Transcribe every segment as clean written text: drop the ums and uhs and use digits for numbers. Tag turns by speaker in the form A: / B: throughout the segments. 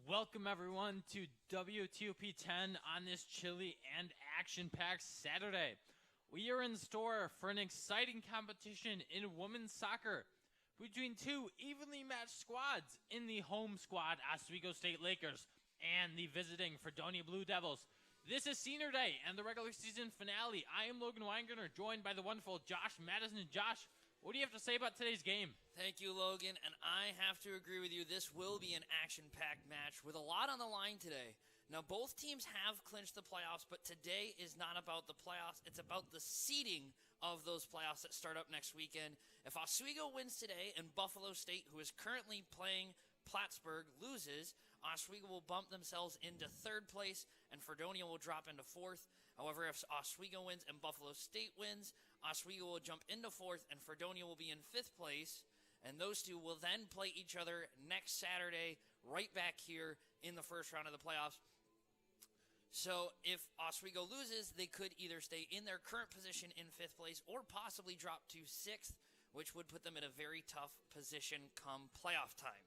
A: Welcome everyone to WTOP 10 on this chilly and action-packed Saturday. We are in store for an exciting competition in women's soccer between two evenly matched squads in the home squad Oswego State Lakers and the visiting Fredonia Blue Devils. This is Senior Day and the regular season finale. I am Logan Weingartner, joined by the wonderful Josh Madison. Josh, what do you have to say about today's game?
B: Thank you, Logan, and I have to agree with you. This will be an action-packed match with a lot on the line today. Now, both teams have clinched the playoffs, but today is not about the playoffs. It's about the seeding of those playoffs that start up next weekend. If Oswego wins today and Buffalo State, who is currently playing Plattsburgh, loses, Oswego will bump themselves into third place, and Fredonia will drop into fourth. However, if Oswego wins and Buffalo State wins, Oswego will jump into fourth, and Fredonia will be in fifth place. And those two will then play each other next Saturday, right back here in the first round of the playoffs. So if Oswego loses, they could either stay in their current position in fifth place or possibly drop to sixth, which would put them in a very tough position come playoff time.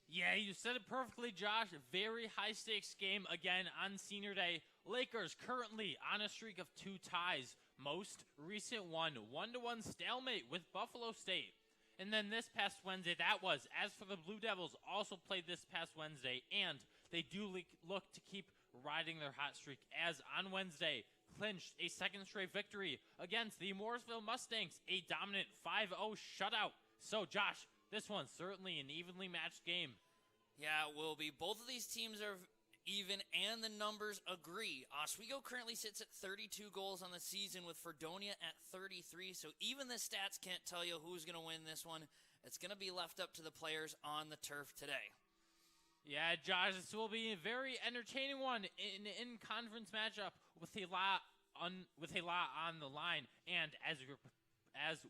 A: Yeah, you said it perfectly, Josh. Very high-stakes game again on Senior Day. Lakers currently on a streak of 2 ties. Most recent one, 1-1 stalemate with Buffalo State. And then this past Wednesday, as for the Blue Devils, also played this past Wednesday, and they do look to keep riding their hot streak, as on Wednesday, clinched a second straight victory against the Mooresville Mustangs, a dominant 5-0 shutout. So, Josh, this one's certainly an evenly matched game.
B: Yeah, it will be. Both of these teams are even, and the numbers agree. Oswego currently sits at 32 goals on the season, with Fredonia at 33, so even the stats can't tell you who's going to win this one. It's going to be left up to the players on the turf today.
A: Yeah, Josh, this will be a very entertaining one, in conference matchup with a lot on the line. And as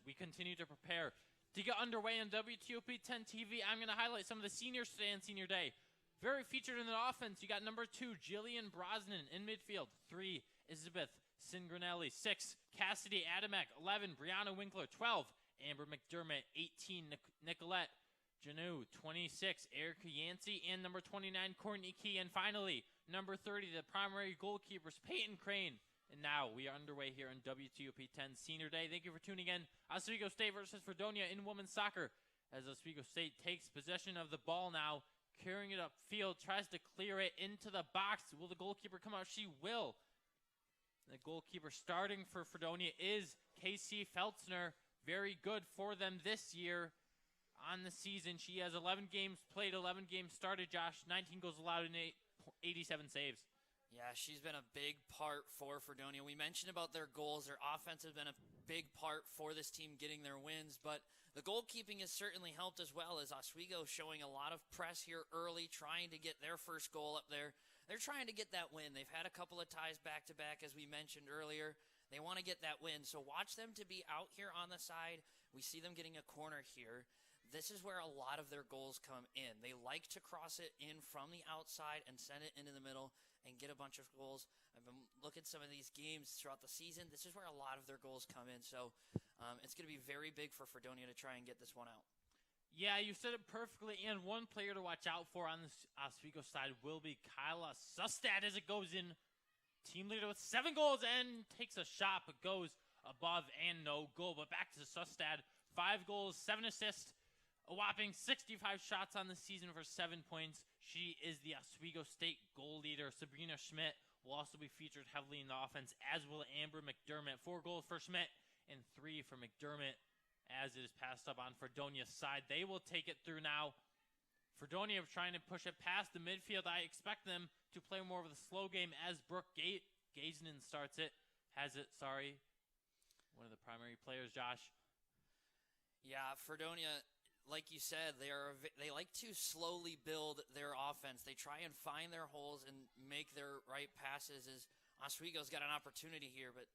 A: we continue to prepare to get underway on WTOP 10 TV, I'm going to highlight some of the seniors today on Senior Day. Very featured in the offense, you got number 2, Jillian Brosnan in midfield. 3, Elizabeth Singranelli. 6, Cassidy Adamek. 11, Brianna Winkler. 12, Amber McDermott. 18, Nicolette Janu. 26, Erica Yancey. And number 29, Courtney Key. And finally, number 30, the primary goalkeepers, Peyton Crane. And now we are underway here on WTOP 10 Senior Day. Thank you for tuning in. Oswego State versus Fredonia in women's soccer, as Oswego State takes possession of the ball now, carrying it upfield, tries to clear it into the box. Will the goalkeeper come out? She will. The goalkeeper starting for Fredonia is Casey Feltzner. Very good for them this year on the season. She has 11 games played, 11 games started, Josh. 19 goals allowed and 87 saves.
B: Yeah, she's been a big part for Fredonia. We mentioned about their goals. Their offense has been a big part for this team getting their wins, but the goalkeeping has certainly helped as well, as Oswego showing a lot of press here early, trying to get their first goal up there. They're trying to get that win. They've had a couple of ties back-to-back, as we mentioned earlier. They want to get that win, so watch them to be out here on the side. We see them getting a corner here. This is where a lot of their goals come in. They like to cross it in from the outside and send it into the middle and get a bunch of goals. I've been looking at some of these games throughout the season. This is where a lot of their goals come in. So it's going to be very big for Fredonia to try and get this one out.
A: Yeah, you said it perfectly. And one player to watch out for on the Oswego side will be Kyla Sustad, as it goes in. Team leader with 7 goals and takes a shot, but goes above and no goal. But back to Sustad, 5 goals, 7 assists. A whopping 65 shots on the season for 7 points. She is the Oswego State goal leader. Sabrina Schmidt will also be featured heavily in the offense, as will Amber McDermott. 4 goals for Schmidt and 3 for McDermott, as it is passed up on Fredonia's side. They will take it through now. Fredonia trying to push it past the midfield. I expect them to play more of the slow game as Brooke Gazenin starts it. One of the primary players, Josh.
B: Yeah, Fredonia, like you said, they like to slowly build their offense. They try and find their holes and make their right passes, as Oswego's got an opportunity here, but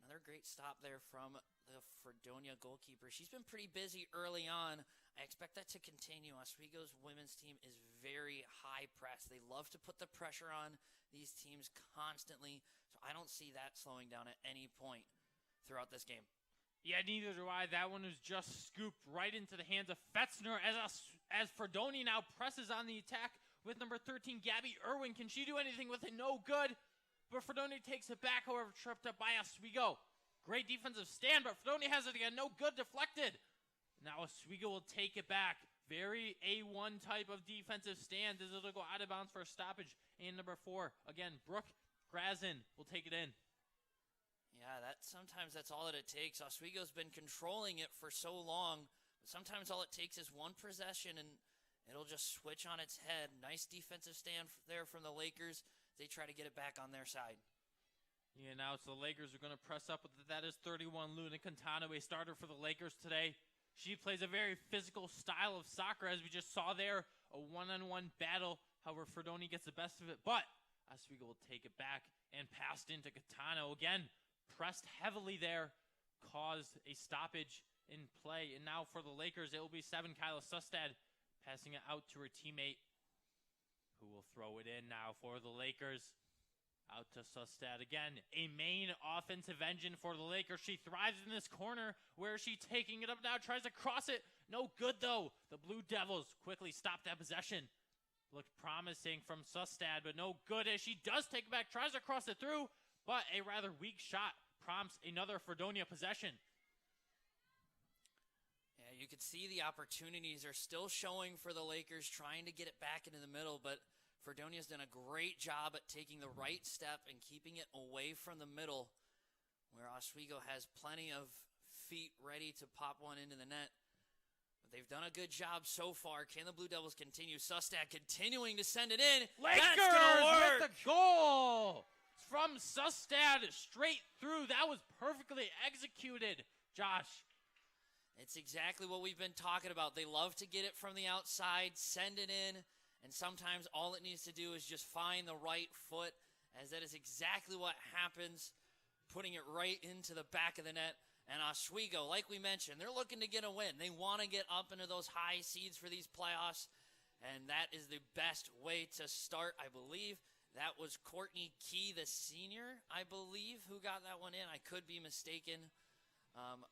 B: another great stop there from the Fredonia goalkeeper. She's been pretty busy early on. I expect that to continue. Oswego's women's team is very high press. They love to put the pressure on these teams constantly, so I don't see that slowing down at any point throughout this game.
A: Yeah, neither do I. That one was just scooped right into the hands of Fetzner as Fredonia now presses on the attack with number 13, Gabby Irwin. Can she do anything with it? No good. But Fredonia takes it back, however, tripped up by Oswego. Great defensive stand, but Fredonia has it again. No good, deflected. Now Oswego will take it back. Very A1 type of defensive stand as it'll go out of bounds for a stoppage. And number 4, again, Brooke Grazin will take it in.
B: Yeah, sometimes that's all that it takes. Oswego's been controlling it for so long, but sometimes all it takes is one possession and it'll just switch on its head. Nice defensive stand there from the Lakers. They try to get it back on their side.
A: Yeah, now it's the Lakers are going to press up with it. That is 31, Luna Quintana, a starter for the Lakers today. She plays a very physical style of soccer, as we just saw there. A one-on-one battle. However, Fredonia gets the best of it, but Oswego will take it back and passed into Quintana. Again, pressed heavily there, caused a stoppage in play. And now for the Lakers, it will be 7, Kyla Sustad, passing it out to her teammate, who will throw it in now for the Lakers. Out to Sustad again. A main offensive engine for the Lakers. She thrives in this corner. Where is she taking it up now? Tries to cross it. No good, though. The Blue Devils quickly stop that possession. Looked promising from Sustad, but no good as she does take it back. Tries to cross it through, but a rather weak shot prompts another Fredonia possession.
B: Yeah, you could see the opportunities are still showing for the Lakers, trying to get it back into the middle, but Fredonia's done a great job at taking the right step and keeping it away from the middle, where Oswego has plenty of feet ready to pop one into the net. But they've done a good job so far. Can the Blue Devils continue? Sustad continuing to send it in.
A: Lakers
B: That's gonna work.
A: with the goal from Sustad straight through. That was perfectly executed, Josh.
B: It's exactly what we've been talking about. They love to get it from the outside, send it in, and sometimes all it needs to do is just find the right foot, as that is exactly what happens, putting it right into the back of the net. And Oswego, like we mentioned, they're looking to get a win. They want to get up into those high seeds for these playoffs, and that is the best way to start, I believe. That was Courtney Key, the senior, I believe, who got that one in. I could be mistaken,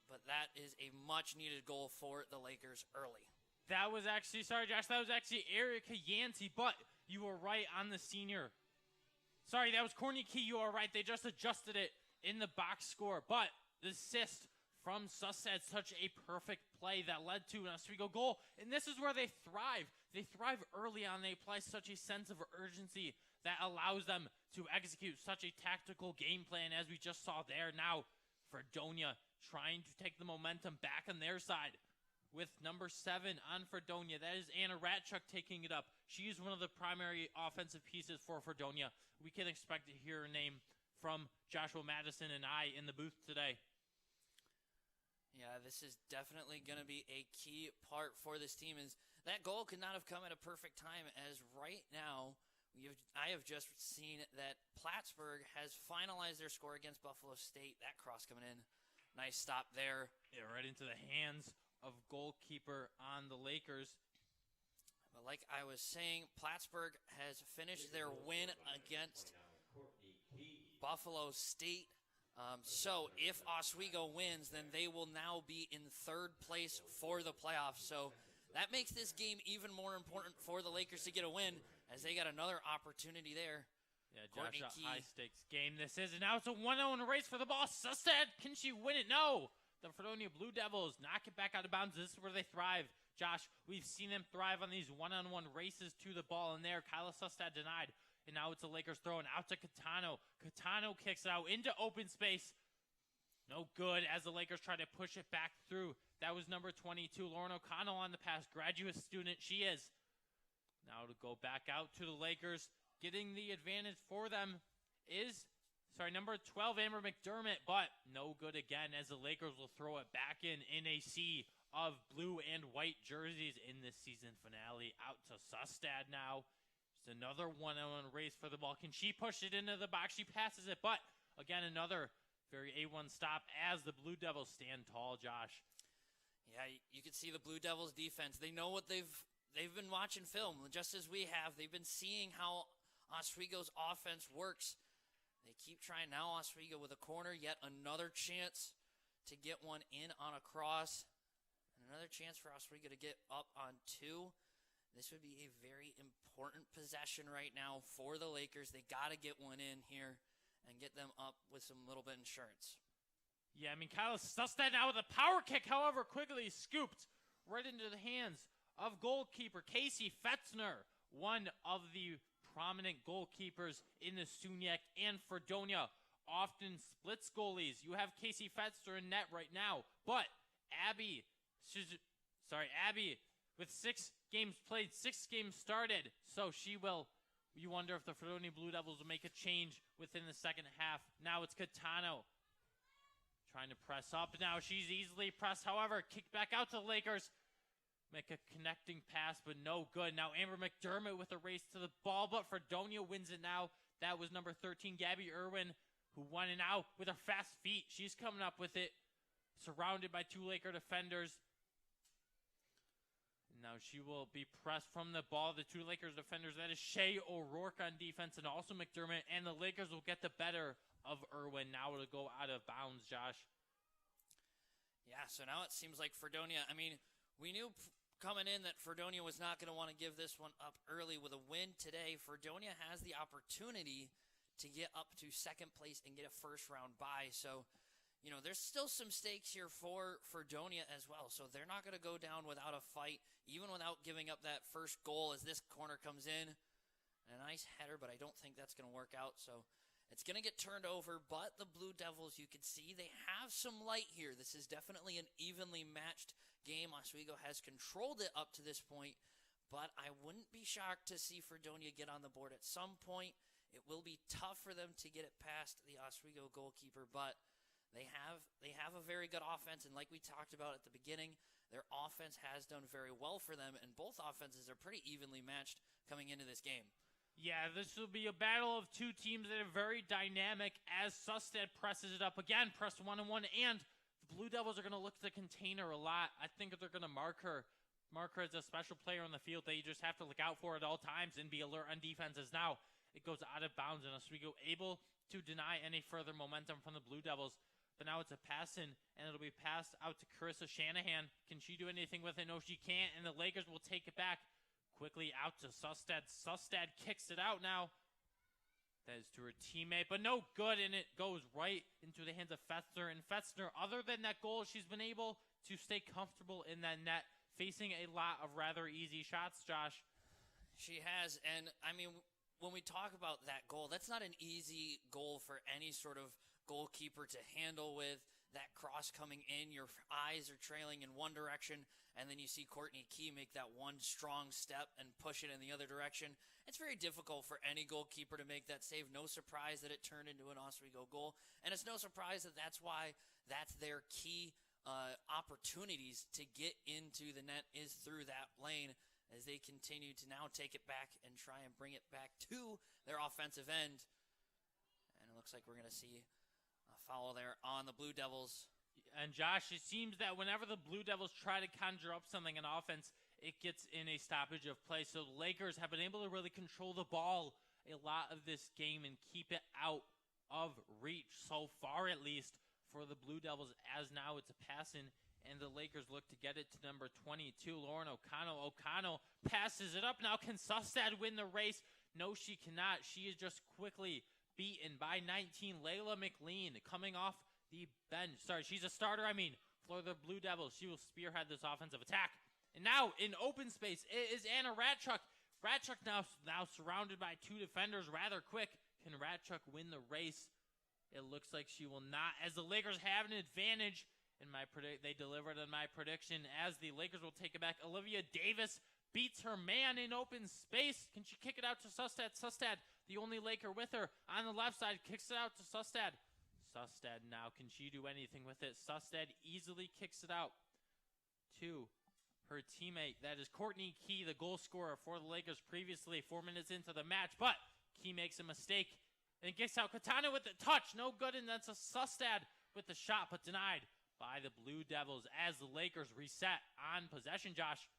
B: but that is a much-needed goal for the Lakers early.
A: That was actually, sorry, Josh, that was actually Erica Yancey, but you were right on the senior. Sorry, that was Courtney Key. You are right. They just adjusted it in the box score, but the assist from Sustad, such a perfect play that led to an Oswego goal, and this is where they thrive. They thrive early on. They apply such a sense of urgency that allows them to execute such a tactical game plan, as we just saw there. Now, Fredonia trying to take the momentum back on their side with number 7 on Fredonia. That is Anna Ratchuk taking it up. She is one of the primary offensive pieces for Fredonia. We can expect to hear her name from Joshua Madison and I in the booth today.
B: Yeah, this is definitely going to be a key part for this team. Is that goal could not have come at a perfect time, as right now I have just seen that Plattsburgh has finalized their score against Buffalo State. That cross coming in. Nice stop there.
A: Yeah, right into the hands of goalkeeper on the Lakers.
B: But like I was saying, Plattsburgh has finished their win against Buffalo State. So if Oswego wins, then they will now be in 3rd place for the playoffs. So that makes this game even more important for the Lakers to get a win, as they got another opportunity there.
A: Yeah, Josh, a high-stakes game this is. And now it's a 1-0 race for the ball. Sustad, can she win it? No. The Fredonia Blue Devils knock it back out of bounds. This is where they thrive. Josh, we've seen them thrive on these one-on-one races to the ball. And there, Kyla Sustad denied. And now it's the Lakers throwing out to Catano. Catano kicks it out into open space. No good as the Lakers try to push it back through. That was number 22, Lauren O'Connell on the pass. Graduate student she is. Now to go back out to the Lakers. Getting the advantage for them is, number 12, Amber McDermott. But no good again, as the Lakers will throw it back in a sea of blue and white jerseys in this season finale. Out to Sustad now. It's another 1-0 race for the ball. Can she push it into the box? She passes it, but again, another very A1 stop as the Blue Devils stand tall, Josh.
B: Yeah, you can see the Blue Devils defense. They know what they've been watching film, just as we have. They've been seeing how Oswego's offense works. They keep trying now. Oswego with a corner, yet another chance to get one in on a cross. And another chance for Oswego to get up on 2. This would be a very important possession right now for the Lakers. They got to get one in here and get them up with some little bit of insurance.
A: Yeah, I mean, Kyle Sustad now with a power kick, however, quickly scooped right into the hands of goalkeeper Casey Fetzner, one of the prominent goalkeepers in the SUNY and Fredonia. Often splits goalies. You have Casey Fetzner in net right now, but Abby, with 6 games played, 6 games started, so she will. You wonder if the Fredonia Blue Devils will make a change within the second half. Now it's Catano trying to press up. Now she's easily pressed. However, kicked back out to the Lakers. Make a connecting pass, but no good. Now Amber McDermott with a race to the ball, but Fredonia wins it now. That was number 13, Gabby Irwin, who won it out with her fast feet. She's coming up with it, surrounded by 2 Laker defenders. Now she will be pressed from the ball. The 2 Lakers defenders, that is Shea O'Rourke on defense and also McDermott. And the Lakers will get the better of Irwin. Now it'll go out of bounds, Josh.
B: Yeah, so now it seems like Fredonia, I mean, we knew coming in that Fredonia was not going to want to give this one up early. With a win today, Fredonia has the opportunity to get up to second place and get a first-round bye. So, you know, there's still some stakes here for Fredonia as well. So they're not going to go down without a fight, even without giving up that first goal as this corner comes in. And a nice header, but I don't think that's going to work out. So it's going to get turned over, but the Blue Devils, you can see they have some light here. This is definitely an evenly matched game. Oswego has controlled it up to this point, but I wouldn't be shocked to see Fredonia get on the board at some point. It will be tough for them to get it past the Oswego goalkeeper, but They have a very good offense, and like we talked about at the beginning, their offense has done very well for them, and both offenses are pretty evenly matched coming into this game.
A: Yeah, this will be a battle of 2 teams that are very dynamic as Sustad presses it up again, press 1-1, and the Blue Devils are going to look to contain her a lot. I think they're going to mark her as a special player on the field that you just have to look out for at all times and be alert on defense. As now it goes out of bounds, and Oswego able to deny any further momentum from the Blue Devils. But now it's a pass in, and it'll be passed out to Carissa Shanahan. Can she do anything with it? No, she can't, and the Lakers will take it back quickly out to Sustad. Sustad kicks it out now. That is to her teammate, but no good, and it goes right into the hands of Fetzner. And Fetzner, other than that goal, she's been able to stay comfortable in that net, facing a lot of rather easy shots, Josh.
B: She has, and I mean, when we talk about that goal, that's not an easy goal for any sort of goalkeeper to handle with that cross coming in. Your eyes are trailing in one direction, and then you see Courtney Key make that one strong step and push it in the other direction. It's very difficult for any goalkeeper to make that save. No surprise that it turned into an Oswego goal, and it's no surprise that that's why that's their key opportunities to get into the net is through that lane, as they continue to now take it back and try and bring it back to their offensive end. And it looks like we're going to see foul there on the Blue Devils.
A: And Josh, it seems that whenever the Blue Devils try to conjure up something in offense, it gets in a stoppage of play. So the Lakers have been able to really control the ball a lot of this game and keep it out of reach, so far at least, for the Blue Devils, as now it's a pass in, and the Lakers look to get it to number 22, Lauren O'Connell. O'Connell passes it up. Now can Sustad win the race? No, she cannot. She is just quickly beaten by 19, Layla McLean, coming off the bench. Sorry, she's a starter, for the Blue Devils. She will spearhead this offensive attack. And now, in open space, it is Anna Ratchuk. Ratchuk now surrounded by 2 defenders rather quick. Can Ratchuk win the race? It looks like she will not, as the Lakers have an advantage. They delivered on my prediction, as the Lakers will take it back. Olivia Davis beats her man in open space. Can she kick it out to Sustad? Sustad, the only Laker with her on the left side, kicks it out to Sustad. Sustad now, can she do anything with it? Sustad easily kicks it out to her teammate. That is Courtney Key, the goal scorer for the Lakers previously 4 minutes into the match. But Key makes a mistake and kicks out Katana with the touch. No good, and that's a Sustad with the shot, but denied by the Blue Devils as the Lakers reset on possession, Josh.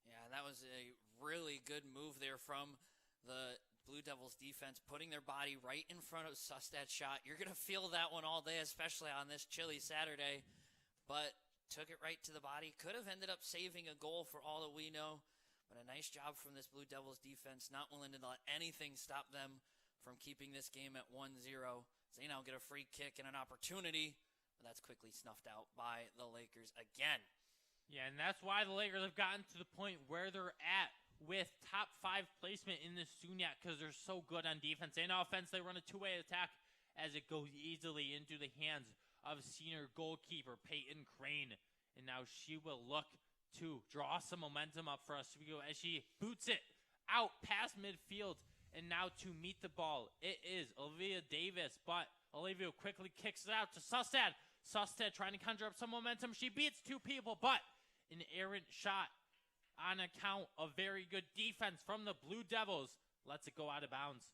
B: Yeah, that was a really good move there from the Blue Devils defense, putting their body right in front of Sustad's shot. You're going to feel that one all day, especially on this chilly Saturday, but took it right to the body. Could have ended up saving a goal for all that we know. But a nice job from this Blue Devils defense, not willing to let anything stop them from keeping this game at 1-0. They now get a free kick and an opportunity, but that's quickly snuffed out by the Lakers again.
A: Yeah, and that's why the Lakers have gotten to the point where they're at with top 5 placement in the SUNY because they're so good on defense and offense. They run a two-way attack as it goes easily into the hands of senior goalkeeper Peyton Crane. And now she will look to draw some momentum up for Oswego as she boots it out past midfield. And now to meet the ball, it is Olivia Davis, but Olivia quickly kicks it out to Sustad. Sustad trying to conjure up some momentum. She beats 2 people, but an errant shot on account of very good defense from the Blue Devils lets it go out of bounds.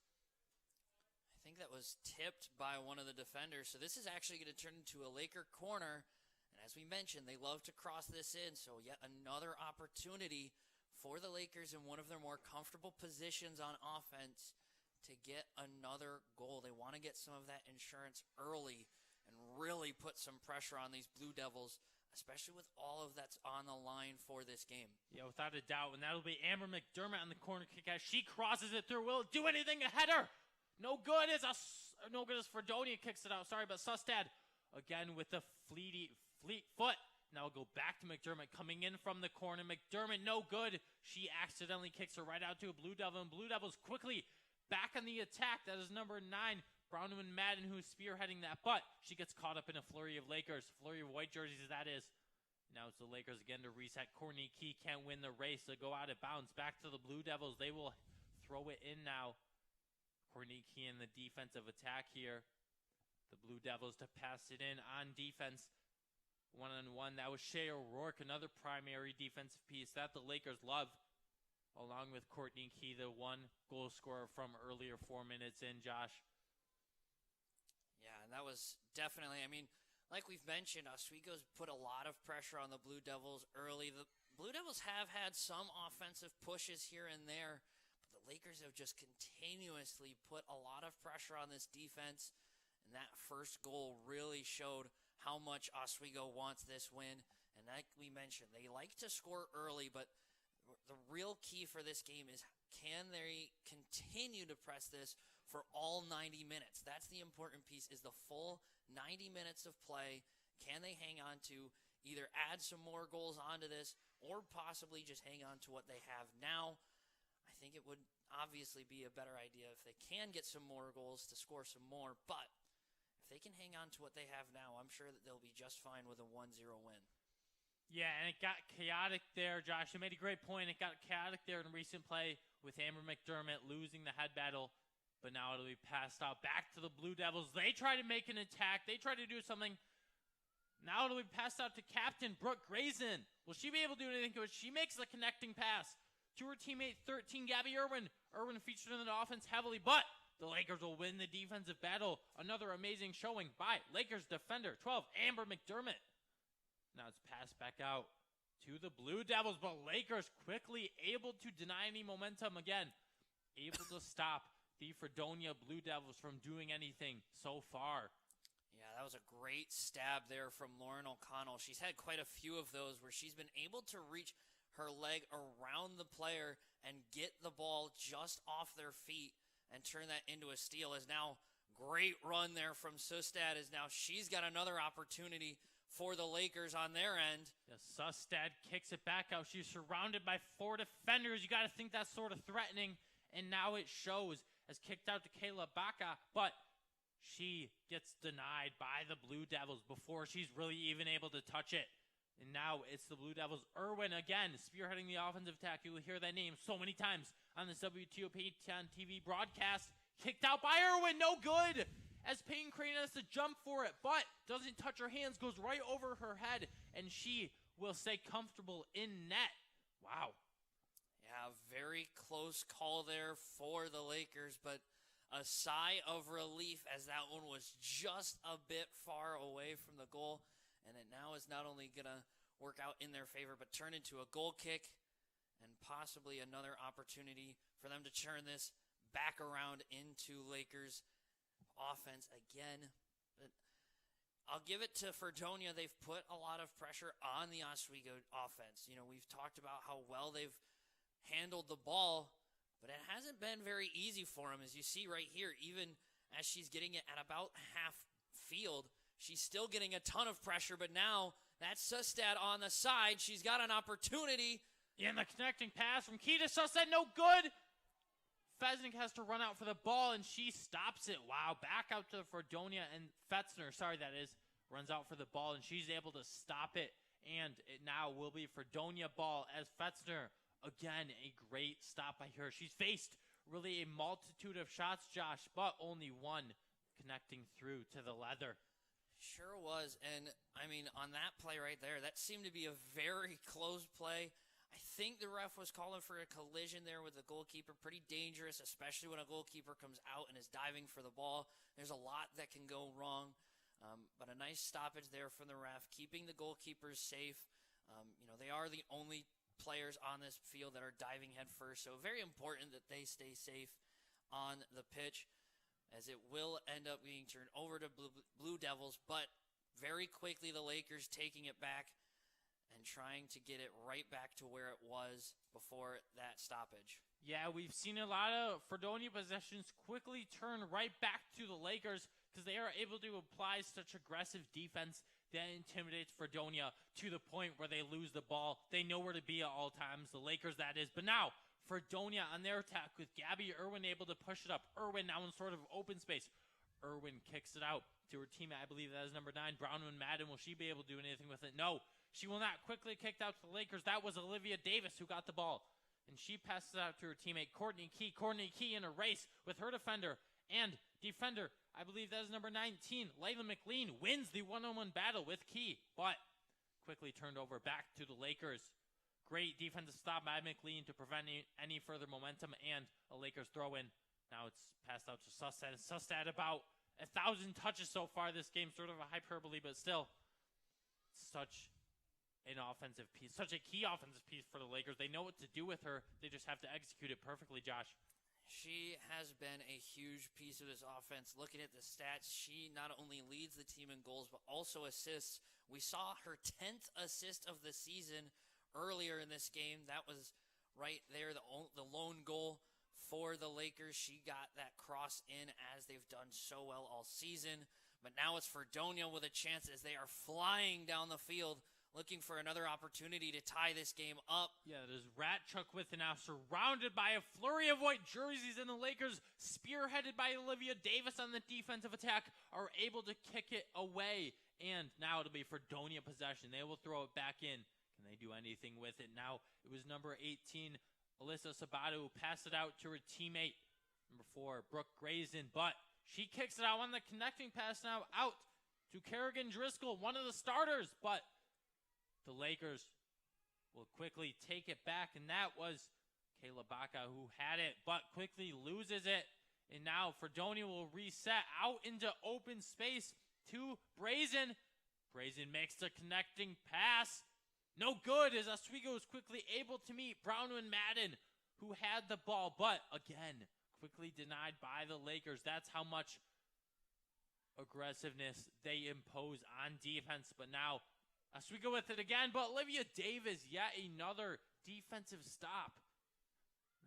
B: I think that was tipped by one of the defenders, so this is actually going to turn into a Laker corner. And as we mentioned, they love to cross this in, so yet another opportunity for the Lakers in one of their more comfortable positions on offense to get another goal. They want to get some of that insurance early and really put some pressure on these Blue Devils, especially with all of that's on the line for this game.
A: Yeah, without a doubt, and that'll be Amber McDermott on the corner kick as she crosses it through. Will it do anything? A header! No good as Fredonia kicks it out. Sorry, but Sustad again with the fleet foot. Now we'll go back to McDermott coming in from the corner. McDermott, no good. She accidentally kicks her right out to a Blue Devil, and Blue Devils quickly back on the attack. That is number 9, Brownman Madden, who's spearheading that, but she gets caught up in a flurry of Lakers. Flurry of white jerseys, that is. Now it's the Lakers again to reset. Courtney Key can't win the race. They go out of bounds. Back to the Blue Devils. They will throw it in now. Courtney Key in the defensive attack here. The Blue Devils to pass it in on defense. One-on-one. That was Shea O'Rourke, another primary defensive piece that the Lakers love, along with Courtney Key, the one goal scorer from earlier 4 minutes in, Josh.
B: Yeah, and that was definitely, like we've mentioned, Oswego's put a lot of pressure on the Blue Devils early. The Blue Devils have had some offensive pushes here and there, but the Lakers have just continuously put a lot of pressure on this defense, and that first goal really showed how much Oswego wants this win. And like we mentioned, they like to score early, but the real key for this game is, can they continue to press this for all 90 minutes? That's the important piece, is the full 90 minutes of play. Can they hang on to either add some more goals onto this or possibly just hang on to what they have now? I think it would obviously be a better idea if they can get some more goals to score some more, but if they can hang on to what they have now, I'm sure that they'll be just fine with a 1-0 win.
A: Yeah, and it got chaotic there, Josh. You made a great point. It got chaotic there in recent play with Amber McDermott losing the head battle, but now it'll be passed out back to the Blue Devils. They try to make an attack. They try to do something. Now it'll be passed out to Captain Brooke Grayson. Will she be able to do anything to it? She makes the connecting pass to her teammate 13, Gabby Irwin. Irwin featured in the offense heavily, but the Lakers will win the defensive battle. Another amazing showing by Lakers defender 12, Amber McDermott. Now it's passed back out to the Blue Devils, but Lakers quickly able to deny any momentum again. Able to stop the Fredonia Blue Devils from doing anything so far.
B: Yeah, that was a great stab there from Lauren O'Connell. She's had quite a few of those where she's been able to reach her leg around the player and get the ball just off their feet and turn that into a steal. Is now great run there from Sustad, is now she's got another opportunity for the Lakers on their end.
A: Yeah, Sustad kicks it back out. She's surrounded by 4 defenders. You got to think that's sort of threatening, and now it shows as kicked out to Kayla Baca, but she gets denied by the Blue Devils before she's really even able to touch it. And now it's the Blue Devils. Irwin again spearheading the offensive attack. You will hear that name so many times on this WTOP 10 TV broadcast. Kicked out by Irwin, no good. As Peyton Crane has to jump for it, but doesn't touch her hands, goes right over her head, and she will stay comfortable in net. Wow.
B: Yeah, very close call there for the Lakers, but a sigh of relief as that one was just a bit far away from the goal, and it now is not only going to work out in their favor, but turn into a goal kick and possibly another opportunity for them to turn this back around into Lakers offense again. But I'll give it to Fredonia. They've put a lot of pressure on the Oswego offense. You know, we've talked about how well they've handled the ball, but it hasn't been very easy for him. As you see right here, even as she's getting it at about half field, she's still getting a ton of pressure, but now that's Sustad on the side. She's got an opportunity.
A: And the connecting pass from Key to Sustad, no good. Fesnik has to run out for the ball, and she stops it. Wow, back out to Fredonia, and Fetzner, runs out for the ball, and she's able to stop it. And it now will be Fredonia ball as Fetzner, again, a great stop by her. She's faced really a multitude of shots, Josh, but only one connecting through to the leather.
B: Sure was, and I mean, on that play right there, that seemed to be a very close play. I think the ref was calling for a collision there with the goalkeeper. Pretty dangerous, especially when a goalkeeper comes out and is diving for the ball. There's a lot that can go wrong, but a nice stoppage there from the ref, keeping the goalkeepers safe. They are the only players on this field that are diving head first, so very important that they stay safe on the pitch, as it will end up being turned over to Blue Devils, but very quickly the Lakers taking it back and trying to get it right back to where it was before that stoppage.
A: Yeah, we've seen a lot of Fredonia possessions quickly turn right back to the Lakers because they are able to apply such aggressive defense that intimidates Fredonia to the point where they lose the ball. They know where to be at all times, the Lakers that is. But now, Fredonia on their attack with Gabby Irwin able to push it up. Irwin now in sort of open space. Irwin kicks it out to her teammate. I believe that is number 9, Brownman Madden. Will she be able to do anything with it? No, she will not. Quickly kicked out to the Lakers. That was Olivia Davis who got the ball. And she passes it out to her teammate, Courtney Key. Courtney Key in a race with her defender. And defender, I believe that is number 19, Layla McLean, wins the one-on-one battle with Key. But quickly turned over back to the Lakers. Great defensive stop by McLean to prevent any further momentum, and a Lakers throw-in. Now it's passed out to Sustad. Sustad about 1,000 touches so far this game, sort of a hyperbole, but still such an offensive piece, such a key offensive piece for the Lakers. They know what to do with her. They just have to execute it perfectly, Josh.
B: She has been a huge piece of this offense. Looking at the stats, she not only leads the team in goals, but also assists. We saw her 10th assist of the season earlier in this game. That was right there, the lone goal for the Lakers. She got that cross in as they've done so well all season. But now it's Fredonia with a chance as they are flying down the field, looking for another opportunity to tie this game up.
A: Yeah, there's Ratchuk with it now, surrounded by a flurry of white jerseys, and the Lakers, spearheaded by Olivia Davis on the defensive attack, are able to kick it away. And now it'll be Fredonia possession. They will throw it back in. Can they do anything with it? Now it was number 18, Alyssa Sabato, who passed it out to her teammate, number 4, Brooke Grayson, but she kicks it out on the connecting pass now out to Kerrigan Driscoll, one of the starters, but the Lakers will quickly take it back, and that was Kayla Baca who had it, but quickly loses it. And now Fredonia will reset out into open space to Brazen. Brazen makes the connecting pass. No good, as Oswego is quickly able to meet Brownman Madden, who had the ball, but again, quickly denied by the Lakers. That's how much aggressiveness they impose on defense, but now Oswego with it again, but Olivia Davis, yet another defensive stop.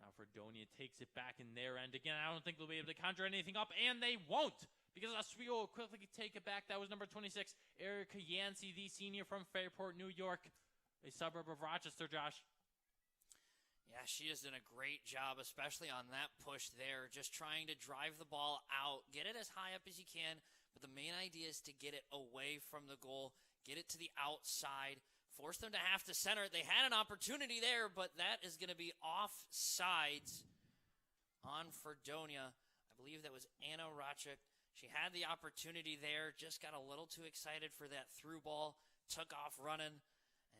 A: Now Fredonia takes it back in their end. Again, I don't think they'll be able to conjure anything up, and they won't, because Oswego will quickly take it back. That was number 26, Erica Yancey, the senior from Fairport, New York, a suburb of Rochester, Josh.
B: Yeah, she has done a great job, especially on that push there, just trying to drive the ball out, get it as high up as you can, but the main idea is to get it away from the goal, get it to the outside, force them to have to center it. They had an opportunity there, but that is going to be offsides on Fredonia. I believe that was Anna Ratchuk. She had the opportunity there, just got a little too excited for that through ball, took off running,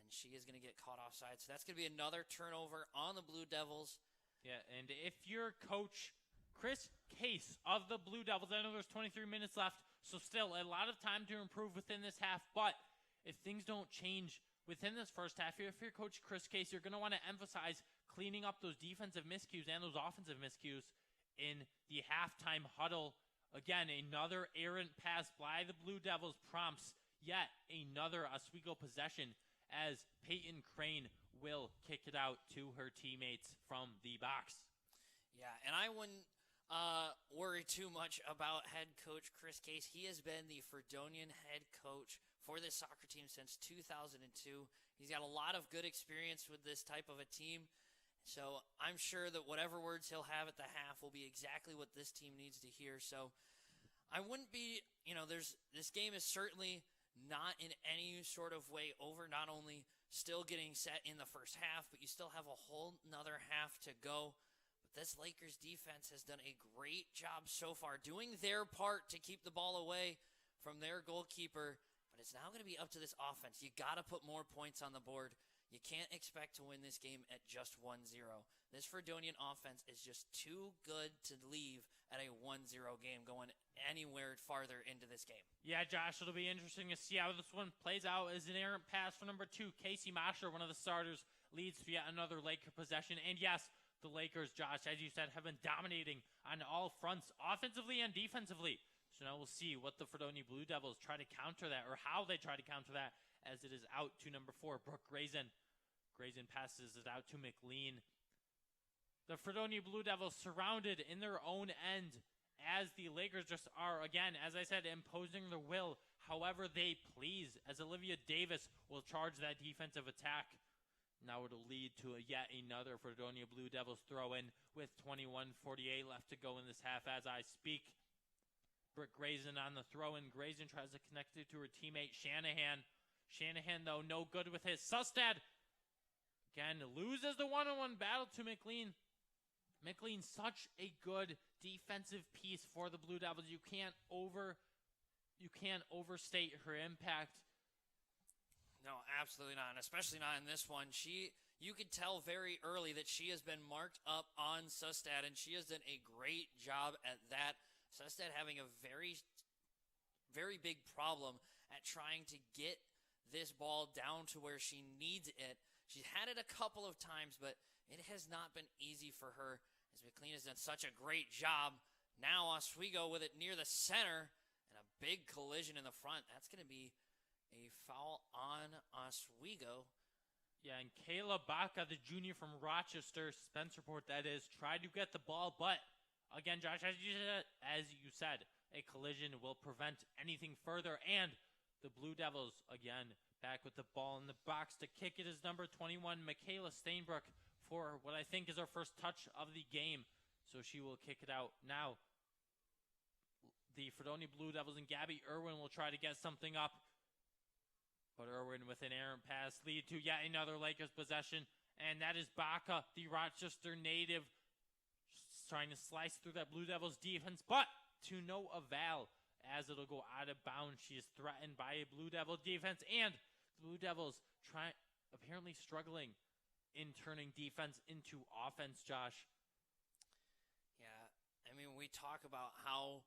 B: and she is going to get caught offside. So that's going to be another turnover on the Blue Devils.
A: Yeah, and if you're Coach Chris Case of the Blue Devils, I know there's 23 minutes left, so still a lot of time to improve within this half, but if things don't change within this first half, if you're Coach Chris Case, you're going to want to emphasize cleaning up those defensive miscues and those offensive miscues in the halftime huddle. Again, another errant pass by the Blue Devils prompts yet another Oswego possession as Peyton Crane will kick it out to her teammates from the box.
B: Yeah, and I wouldn't worry too much about head coach Chris Case. He has been the Fredonian head coach for this soccer team since 2002. He's got a lot of good experience with this type of a team. So I'm sure that whatever words he'll have at the half will be exactly what this team needs to hear. So I wouldn't be, this game is certainly not in any sort of way over. Not only still getting set in the first half, but you still have a whole nother half to go. But this Lakers defense has done a great job so far doing their part to keep the ball away from their goalkeeper. But it's now going to be up to this offense. You got to put more points on the board. You can't expect to win this game at just 1-0. This Fredonian offense is just too good to leave at a 1-0 game going anywhere farther into this game.
A: Yeah, Josh, it'll be interesting to see how this one plays out as an errant pass for number 2, Casey Mosher, one of the starters, leads to yet another Laker possession. And yes, the Lakers, Josh, as you said, have been dominating on all fronts, offensively and defensively. So now we'll see what the Fredonia Blue Devils try to counter that, or how they try to counter that, as it is out to number 4, Brooke Grayson. Grayson passes it out to McLean. The Fredonia Blue Devils surrounded in their own end, as the Lakers just are, again, as I said, imposing their will however they please, as Olivia Davis will charge that defensive attack. Now it'll lead to yet another Fredonia Blue Devils throw-in with 21:48 left to go in this half as I speak. Brooke Grayson on the throw-in. Grayson tries to connect it to her teammate Shanahan. Shanahan, though, no good with his. Sustad again loses the one-on-one battle to McLean. McLean, such a good defensive piece for the Blue Devils. You can't overstate her impact.
B: No, absolutely not, and especially not in this one. You could tell very early that she has been marked up on Sustad, and she has done a great job at that. Sustad having a very, very big problem at trying to get this ball down to where she needs it. She's had it a couple of times, but it has not been easy for her, as McLean has done such a great job. Now Oswego with it near the center, and a big collision in the front. That's going to be a foul on Oswego.
A: Yeah, and Kayla Baca, the junior from Rochester, Spencerport that is, tried to get the ball, but again, Josh, as you said, a collision will prevent anything further, and the Blue Devils, again, back with the ball in the box to kick it is number 21, Michaela Steinbrook, for what I think is her first touch of the game. So she will kick it out. Now, the Fredonia Blue Devils and Gabby Irwin will try to get something up. But Irwin with an errant pass lead to yet another Lakers possession. And that is Baca, the Rochester native, trying to slice through that Blue Devils defense. But to no avail, as it'll go out of bounds. She is threatened by a Blue Devil defense, and the Blue Devils apparently struggling in turning defense into offense, Josh.
B: Yeah, I mean, we talk about how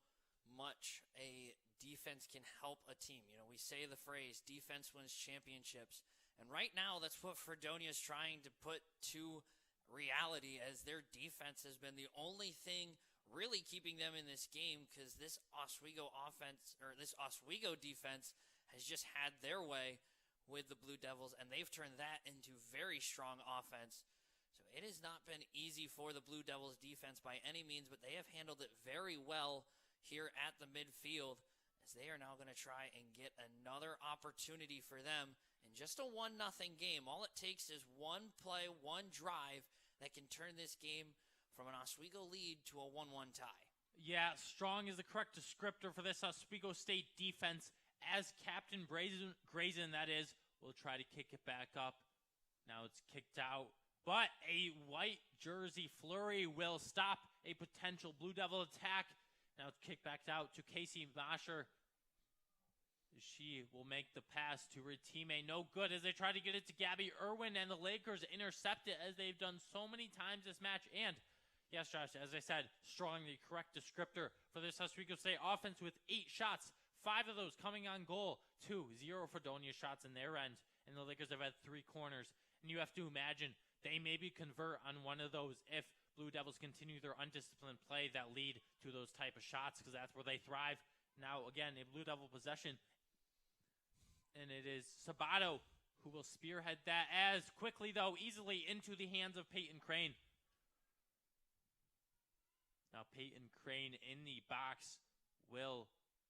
B: much a defense can help a team. We say the phrase, defense wins championships. And right now, that's what Fredonia is trying to put to reality, as their defense has been the only thing really keeping them in this game, because this Oswego defense has just had their way with the Blue Devils, and they've turned that into very strong offense. So it has not been easy for the Blue Devils defense by any means, but they have handled it very well here at the midfield, as they are now going to try and get another opportunity for them in just a 1-0 game. All it takes is one play, one drive that can turn this game from an Oswego lead to a 1-1 tie.
A: Yeah, strong is the correct descriptor for this Oswego State defense, as Captain Grayson, that is, will try to kick it back up. Now it's kicked out, but a white jersey flurry will stop a potential Blue Devil attack. Now it's kicked back out to Casey Mosher. She will make the pass to her teammate. No good as they try to get it to Gabby Irwin, and the Lakers intercept it as they've done so many times this match. And yes, Josh, as I said, strong, the correct descriptor for this Oswego State offense with 8 shots, 5 of those coming on goal, 2-0 Fredonia shots in their end, and the Lakers have had 3 corners. And you have to imagine they maybe convert on one of those if Blue Devils continue their undisciplined play that lead to those type of shots, because that's where they thrive. Now, again, a Blue Devil possession, and it is Sabato who will spearhead that as quickly, though, easily into the hands of Peyton Crane. Now Peyton Crane in the box will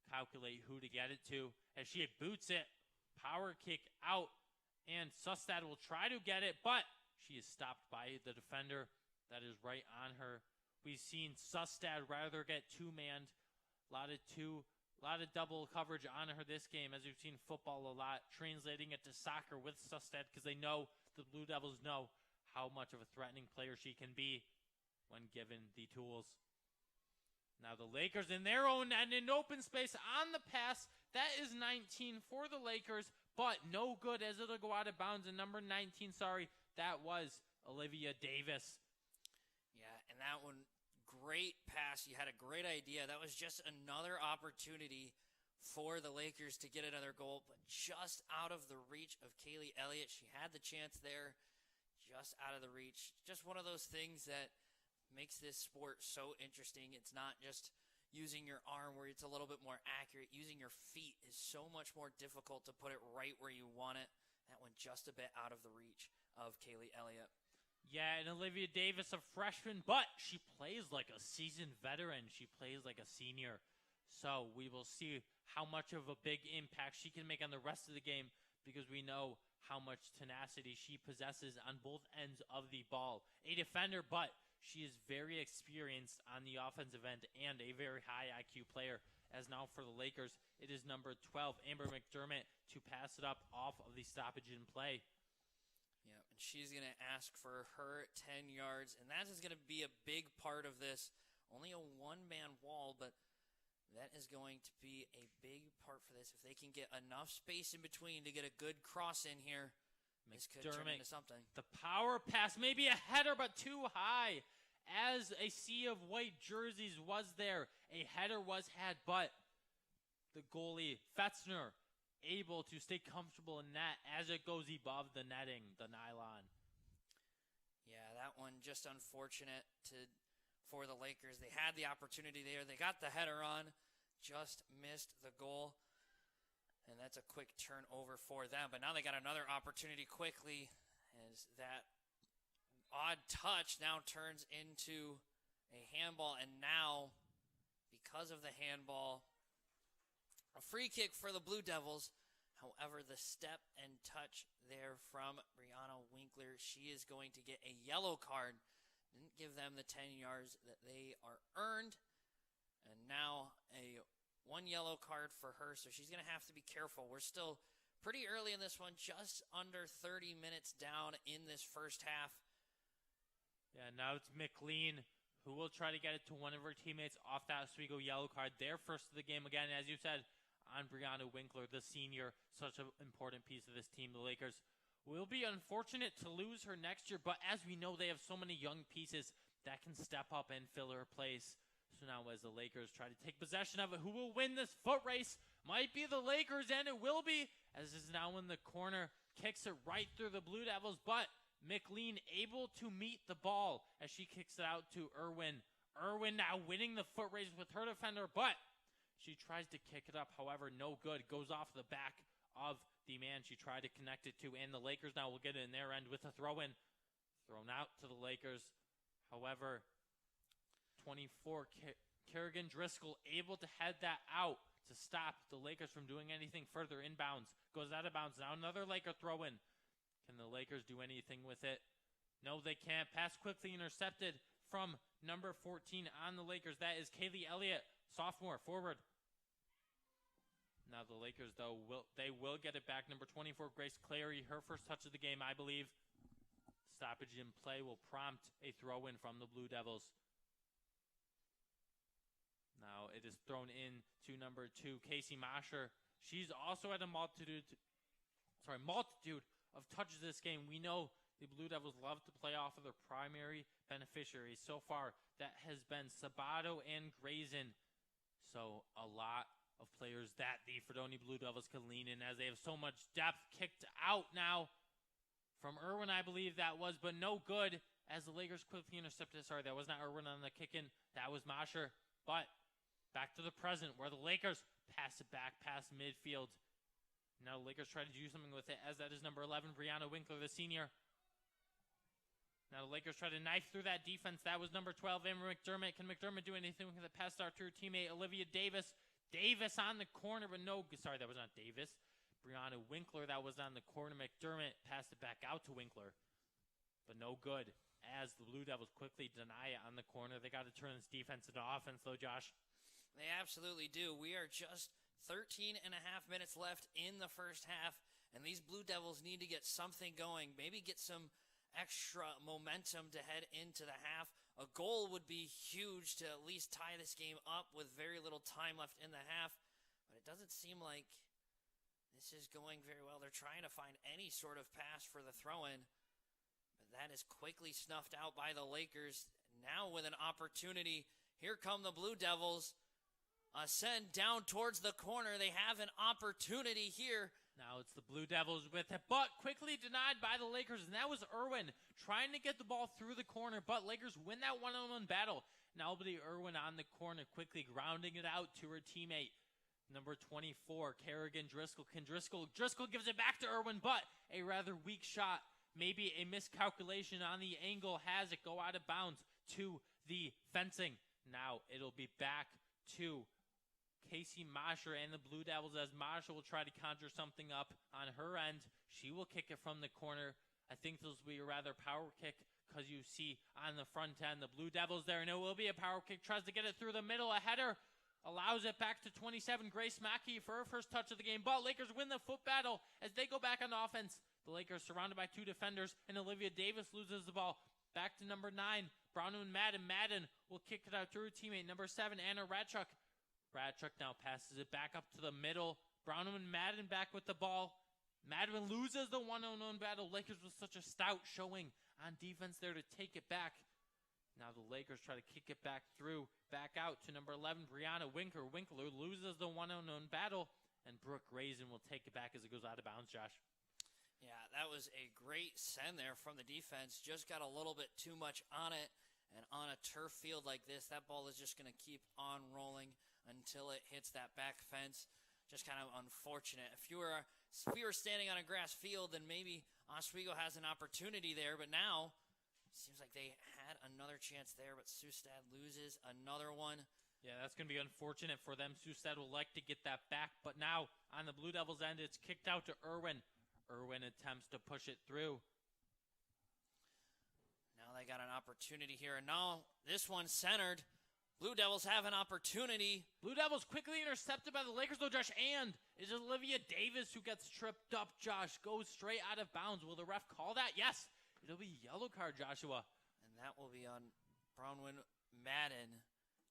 A: calculate who to get it to as she boots it. Power kick out, and Sustad will try to get it, but she is stopped by the defender that is right on her. We've seen Sustad rather get two-manned. A lot of double coverage on her this game, as we've seen football a lot, translating it to soccer with Sustad because they know, the Blue Devils know how much of a threatening player she can be when given the tools. Now the Lakers in their own end in open space on the pass. That is 19 for the Lakers, but no good as it'll go out of bounds. And number 19, that was Olivia Davis.
B: Yeah, and that one, great pass. You had a great idea. That was just another opportunity for the Lakers to get another goal, but just out of the reach of Kaylee Elliott. She had the chance there, just out of the reach. Just one of those things that makes this sport so interesting. It's not just using your arm where it's a little bit more accurate. Using your feet is so much more difficult to put it right where you want it. That went just a bit out of the reach of Kaylee Elliott.
A: Yeah, and Olivia Davis, a freshman, but she plays like a seasoned veteran. She plays like a senior. So we will see how much of a big impact she can make on the rest of the game, because we know how much tenacity she possesses on both ends of the ball. A defender, but she is very experienced on the offensive end and a very high IQ player. As now for the Lakers, it is number 12, Amber McDermott, to pass it up off of the stoppage in play.
B: Yeah, and she's going to ask for her 10 yards, and that is going to be a big part of this. Only a one-man wall, but that is going to be a big part for this. If they can get enough space in between to get a good cross in here, this could turn into something.
A: The power pass, maybe a header, but too high. As a sea of white jerseys was there, a header was had, but the goalie, Fetzner, able to stay comfortable in net as it goes above the netting, the nylon.
B: Yeah, that one just unfortunate for the Lakers. They had the opportunity there. They got the header on, just missed the goal. And that's a quick turnover for them. But now they got another opportunity quickly as that odd touch now turns into a handball. And now, because of the handball, a free kick for the Blue Devils. However, the step and touch there from Brianna Winkler, she is going to get a yellow card. Didn't give them the 10 yards that they are earned. And now a one yellow card for her, so she's going to have to be careful. We're still pretty early in this one, just under 30 minutes down in this first half.
A: Yeah, now it's McLean who will try to get it to one of her teammates off that Oswego yellow card. Their first of the game, again, as you said, on Brianna Winkler, the senior, such an important piece of this team. The Lakers will be unfortunate to lose her next year, but as we know, they have so many young pieces that can step up and fill her place. So now as the Lakers try to take possession of it, who will win this foot race? Might be the Lakers, and it will be, as is now in the corner, kicks it right through the Blue Devils, but McLean able to meet the ball as she kicks it out to Irwin. Irwin now winning the foot race with her defender, but she tries to kick it up, however, no good. Goes off the back of the man she tried to connect it to, and the Lakers now will get it in their end with a throw-in. Thrown out to the Lakers, however, 24, Kerrigan Driscoll able to head that out to stop the Lakers from doing anything further inbounds. Goes out of bounds. Now another Laker throw in. Can the Lakers do anything with it? No, they can't. Pass quickly intercepted from number 14 on the Lakers. That is Kaylee Elliott, sophomore, forward. Now the Lakers, though, will get it back. Number 24, Grace Clary, her first touch of the game, I believe. Stoppage in play will prompt a throw-in from the Blue Devils. Now it is thrown in to number 2, Casey Mosher. She's also had a multitude of touches this game. We know the Blue Devils love to play off of their primary beneficiaries. So far, that has been Sabato and Grayson. So a lot of players that the Fredonia Blue Devils can lean in as they have so much depth. Kicked out now from Irwin, I believe that was, but no good as the Lakers quickly intercepted. Sorry, that was not Irwin on the kick-in. That was Mosher. But back to the present where the Lakers pass it back past midfield. Now the Lakers try to do something with it, as that is number 11, Brianna Winkler, the senior. Now the Lakers try to knife through that defense. That was number 12, Amber McDermott. Can McDermott do anything with the pass start to her teammate, Olivia Davis? Davis on the corner, but no. Sorry, that was not Davis. Brianna Winkler, that was on the corner. McDermott passed it back out to Winkler, but no good, as the Blue Devils quickly deny it on the corner. They got to turn this defense into offense, though, Josh.
B: They absolutely do. We are just 13 and a half minutes left in the first half, and these Blue Devils need to get something going. Maybe get some extra momentum to head into the half. A goal would be huge to at least tie this game up with very little time left in the half, but it doesn't seem like this is going very well. They're trying to find any sort of pass for the throw-in, but that is quickly snuffed out by the Lakers. Now with an opportunity, here come the Blue Devils. Ascend down towards the corner. They have an opportunity here.
A: Now it's the Blue Devils with it, but quickly denied by the Lakers. And that was Irwin trying to get the ball through the corner, but Lakers win that one-on-one battle. Now it'll be Irwin on the corner, quickly grounding it out to her teammate, number 24, Kerrigan Driscoll. Driscoll gives it back to Irwin, but a rather weak shot. Maybe a miscalculation on the angle has it go out of bounds to the fencing. Now it'll be back to Casey Mosher and the Blue Devils, as Mosher will try to conjure something up on her end. She will kick it from the corner. I think this will be a rather power kick, because you see on the front end the Blue Devils there, and it will be a power kick. Tries to get it through the middle. A header allows it back to 27, Grace Mackey for her first touch of the game. But Lakers win the foot battle as they go back on offense. The Lakers surrounded by two defenders, and Olivia Davis loses the ball. Back to number 9, Brownman Madden. Madden will kick it out to her teammate, number 7, Anna Ratchuk. Ratchuk now passes it back up to the middle. Brownman Madden back with the ball. Madden loses the one-on-one battle. Lakers with such a stout showing on defense there to take it back. Now the Lakers try to kick it back through, back out to number 11, Brianna Winkler. Winkler loses the one-on-one battle, and Brooke Raisin will take it back as it goes out of bounds, Josh.
B: Yeah, that was a great send there from the defense. Just got a little bit too much on it, and on a turf field like this, that ball is just going to keep on rolling until it hits that back fence. Just kind of unfortunate. If we were standing on a grass field, then maybe Oswego has an opportunity there, but now it seems like they had another chance there, but Sustad loses another one.
A: Yeah, that's going to be unfortunate for them. Sustad will like to get that back, but now on the Blue Devils end, it's kicked out to Irwin. Irwin attempts to push it through.
B: Now they got an opportunity here, and now this one's centered. Blue Devils have an opportunity.
A: Blue Devils quickly intercepted by the Lakers, though, Josh. And it is Olivia Davis who gets tripped up, Josh. Goes straight out of bounds. Will the ref call that? Yes. It'll be yellow card, Joshua.
B: And that will be on Brownman Madden,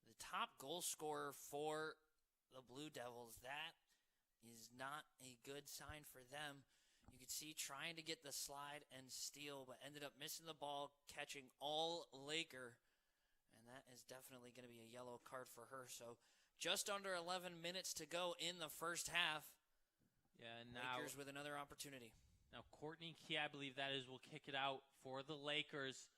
B: the top goal scorer for the Blue Devils. That is not a good sign for them. You could see trying to get the slide and steal, but ended up missing the ball, catching all Laker. And that is definitely going to be a yellow card for her. So just under 11 minutes to go in the first half.
A: Yeah, and now
B: Lakers with another opportunity.
A: Now Courtney Key, I believe that is, will kick it out for the Lakers.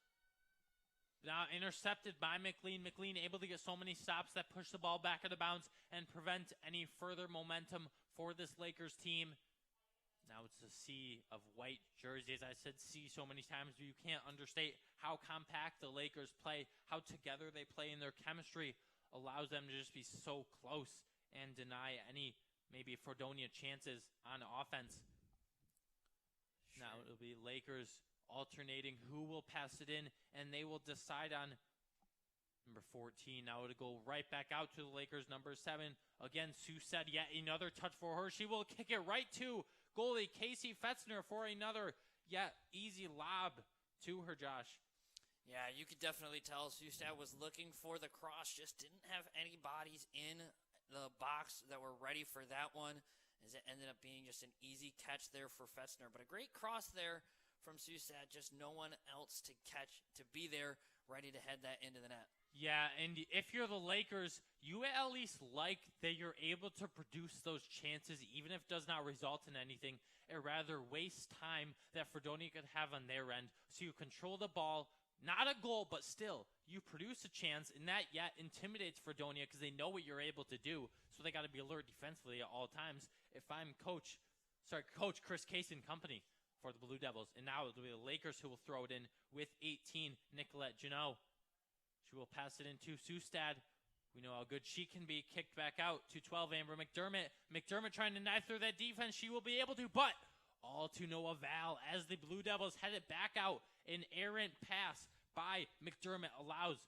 A: Now intercepted by McLean. McLean able to get so many stops that push the ball back out of bounds and prevent any further momentum for this Lakers team. Now it's a sea of white jerseys. I said sea so many times, but you can't understate how compact the Lakers play, how together they play, and their chemistry allows them to just be so close and deny any maybe Fredonia chances on offense. Sure. Now it'll be Lakers alternating who will pass it in, and they will decide on number 14. Now it'll go right back out to the Lakers, number 7. Again, Sue said yet another touch for her. She will kick it right to goalie Casey Fetzner for another yet easy lob to her, Josh.
B: Yeah, you could definitely tell Sustad was looking for the cross, just didn't have any bodies in the box that were ready for that one, as it ended up being just an easy catch there for Fetzner. But a great cross there from Sustad, just no one else to catch, to be there, ready to head that into the net.
A: Yeah, and if you're the Lakers, you at least like that you're able to produce those chances, even if it does not result in anything, or rather waste time that Fredonia could have on their end. So you control the ball, not a goal, but still, you produce a chance, and that yet intimidates Fredonia because they know what you're able to do, so they got to be alert defensively at all times. If I'm coach Coach Chris Case and company for the Blue Devils. And now it'll be the Lakers who will throw it in with 18, Nicolette Janot. She will pass it into Sustad. We know how good she can be. Kicked back out to 12, Amber McDermott. McDermott trying to knife through that defense. She will be able to, but all to no avail as the Blue Devils head it back out. An errant pass by McDermott allows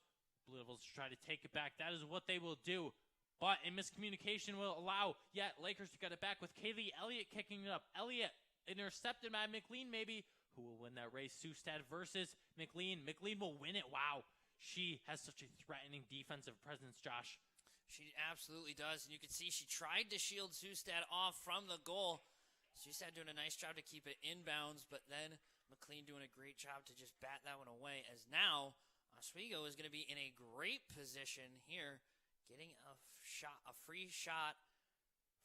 A: Blue Devils to try to take it back. That is what they will do. But a miscommunication will allow yet Lakers to get it back with Kaylee Elliott kicking it up. Elliott intercepted by McLean maybe. Who will win that race? Sustad versus McLean. McLean will win it. Wow. She has such a threatening defensive presence, Josh.
B: She absolutely does. And you can see she tried to shield Sustad off from the goal. Sustad doing a nice job to keep it inbounds, but then McLean doing a great job to just bat that one away, as now Oswego is going to be in a great position here, getting a free shot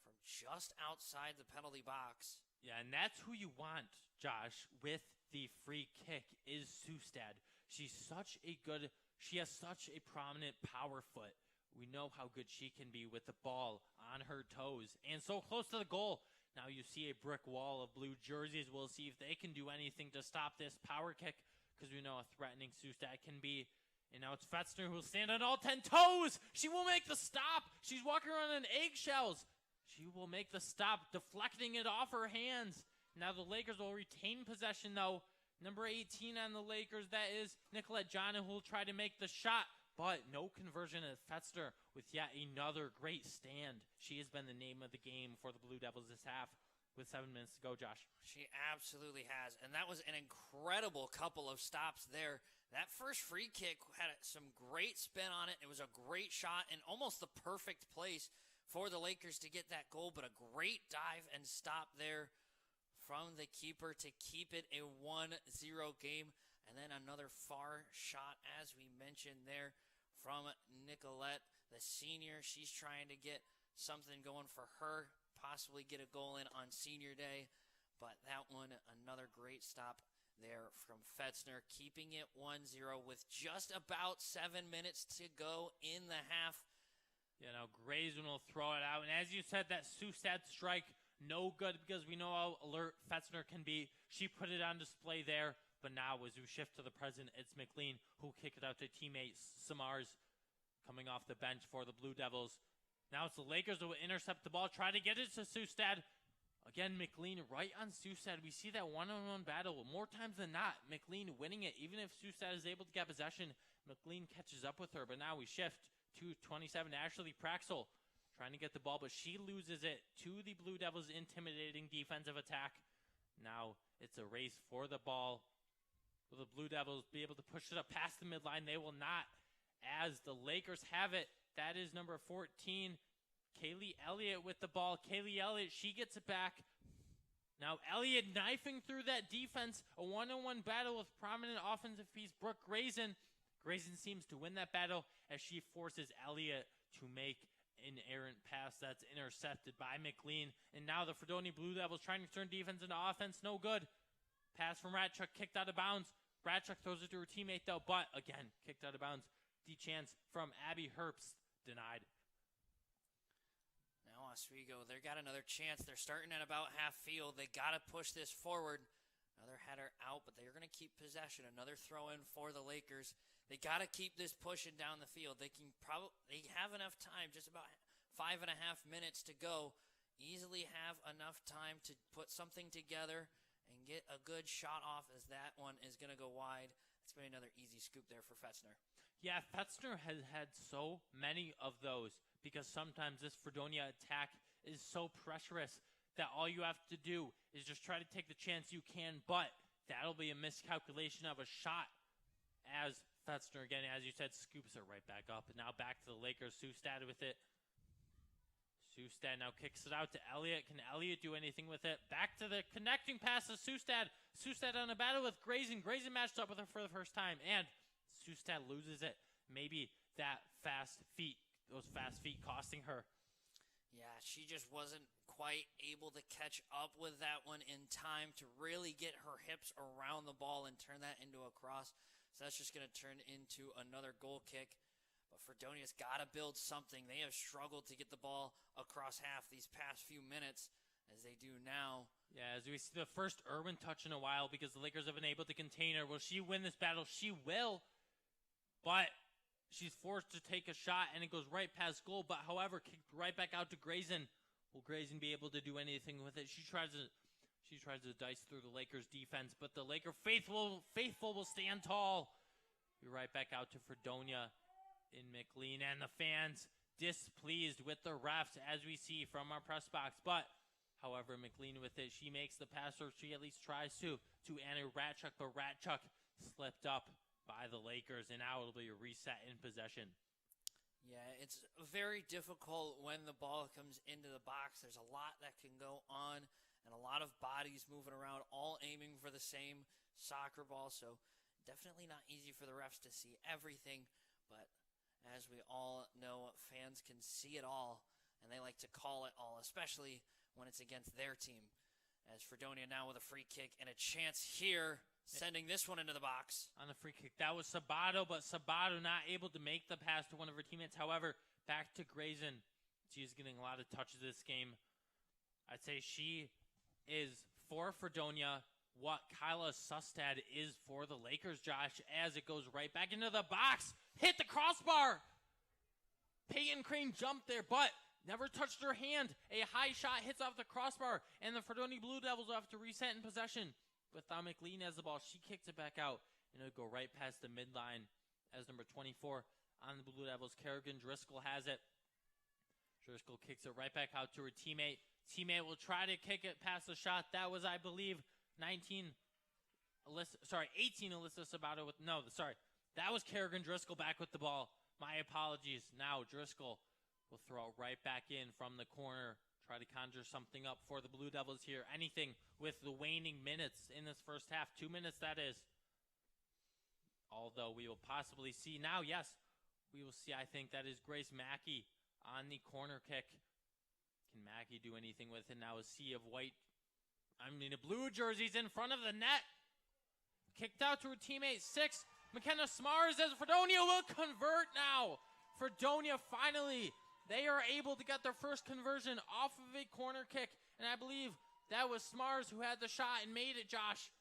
B: from just outside the penalty box.
A: Yeah, and that's who you want, Josh, with the free kick is Sustad. She has such a prominent power foot. We know how good she can be with the ball on her toes and so close to the goal. Now you see a brick wall of blue jerseys. We'll see if they can do anything to stop this power kick, because we know how threatening Sustad can be. And now it's Fetzner who will stand on all 10 toes. She will make the stop. She's walking around on eggshells. She will make the stop, deflecting it off her hands. Now the Lakers will retain possession, though. Number 18 on the Lakers, that is Nicolette John, who will try to make the shot. But no conversion at Fetzner with yet another great stand. She has been the name of the game for the Blue Devils this half with 7 minutes to go, Josh.
B: She absolutely has. And that was an incredible couple of stops there. That first free kick had some great spin on it. It was a great shot and almost the perfect place for the Lakers to get that goal, but a great dive and stop there from the keeper to keep it a 1-0 game. And then another far shot, as we mentioned there, from Nicolette, the senior. She's trying to get something going for her, possibly get a goal in on senior day. But that one, another great stop there from Fetzner, keeping it 1-0 with just about 7 minutes to go in the half.
A: You know, Grayson will throw it out. And as you said, that Sustad strike, no good, because we know how alert Fetzner can be. She put it on display there. But now as we shift to the present, it's McLean who kick it out to teammate Samars coming off the bench for the Blue Devils. Now it's the Lakers who will intercept the ball, try to get it to Sustad. Again, McLean right on Sustad. We see that one-on-one battle more times than not. McLean winning it. Even if Sustad is able to get possession, McLean catches up with her. But now we shift to 27, Ashley Praxel trying to get the ball, but she loses it to the Blue Devils' intimidating defensive attack. Now it's a race for the ball. Will the Blue Devils be able to push it up past the midline? They will not, as the Lakers have it. That is number 14, Kaylee Elliott with the ball. Kaylee Elliott, she gets it back. Now Elliott knifing through that defense. A one-on-one battle with prominent offensive piece Brooke Grayson. Grayson seems to win that battle as she forces Elliott to make an errant pass that's intercepted by McLean. And now the Fredonia Blue Devils trying to turn defense into offense. No good. Pass from Ratchuk, kicked out of bounds. Ratchuk throws it to her teammate, though, but again, kicked out of bounds. D-chance from Abby Herbst denied.
B: Now Oswego, they got another chance. They're starting at about half field. They got to push this forward. Another header out, but they're going to keep possession. Another throw in for the Lakers. They got to keep this pushing down the field. They have enough time, just about 5.5 minutes to go. Easily have enough time to put something together and get a good shot off, as that one is going to go wide. It's been another easy scoop there for Fetzner.
A: Yeah, Fetzner has had so many of those because sometimes this Fredonia attack is so pressurous that all you have to do is just try to take the chance you can, but that'll be a miscalculation of a shot as Fetzner, again, as you said, scoops it right back up. And now back to the Lakers. Sustad with it. Sustad now kicks it out to Elliott. Can Elliott do anything with it? Back to the connecting pass to Sustad. Sustad on a battle with Grayson. Grayson matched up with her for the first time, and Sustad loses it. Maybe those fast feet costing her.
B: Yeah, she just wasn't quite able to catch up with that one in time to really get her hips around the ball and turn that into a cross. So that's just going to turn into another goal kick. But Fredonia's got to build something. They have struggled to get the ball across half these past few minutes, as they do now.
A: Yeah, as we see the first Irwin touch in a while because the Lakers have been able to contain her. Will she win this battle? She will, but she's forced to take a shot, and it goes right past goal, but however, kicked right back out to Grayson. Will Grayson be able to do anything with it? She tries to dice through the Lakers defense, but the Laker faithful will stand tall. We're right back out to Fredonia in McLean, and the fans displeased with the refs as we see from our press box, but however, McLean with it, she makes the pass, or she at least tries to Anna Ratchuk, but Ratchuk slipped up by the Lakers, and now it'll be a reset in possession.
B: Yeah, it's very difficult when the ball comes into the box. There's a lot that can go on, and a lot of bodies moving around, all aiming for the same soccer ball, so definitely not easy for the refs to see everything, but as we all know, fans can see it all, and they like to call it all, especially when it's against their team. As Fredonia now with a free kick and a chance here, sending this one into the box.
A: On the free kick, that was Sabato, but Sabato not able to make the pass to one of her teammates. However, back to Grayson. She's getting a lot of touches this game. I'd say she is for Fredonia what Kyla Sustad is for the Lakers, Josh, as it goes right back into the box. Hit the crossbar. Peyton Crane jumped there, but never touched her hand. A high shot hits off the crossbar, and the Fredonia Blue Devils will have to reset in possession. With McLean as the ball, she kicks it back out, and it'll go right past the midline as number 24 on the Blue Devils. Kerrigan Driscoll has it. Driscoll kicks it right back out to her teammate. Teammate will try to kick it past the shot. That was, I believe, 18 Alyssa Sabato with, that was Kerrigan Driscoll back with the ball. My apologies. Now Driscoll will throw it right back in from the corner. Try to conjure something up for the Blue Devils here. Anything with the waning minutes in this first half. 2 minutes, that is. Although we will possibly see now, yes, we will see, I think that is Grace Mackey on the corner kick. Can Mackey do anything with it? Now a sea of blue jerseys in front of the net. Kicked out to her teammate, 6. McKenna Smars as Fredonia will convert now. Fredonia finally, they are able to get their first conversion off of a corner kick. And I believe that was Smars who had the shot and made it, Josh.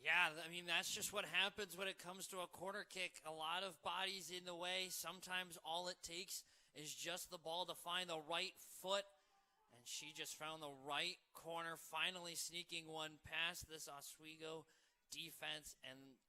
B: Yeah, I mean, that's just what happens when it comes to a corner kick. A lot of bodies in the way. Sometimes all it takes is just the ball to find the right foot. And she just found the right corner, finally sneaking one past this Oswego defense. And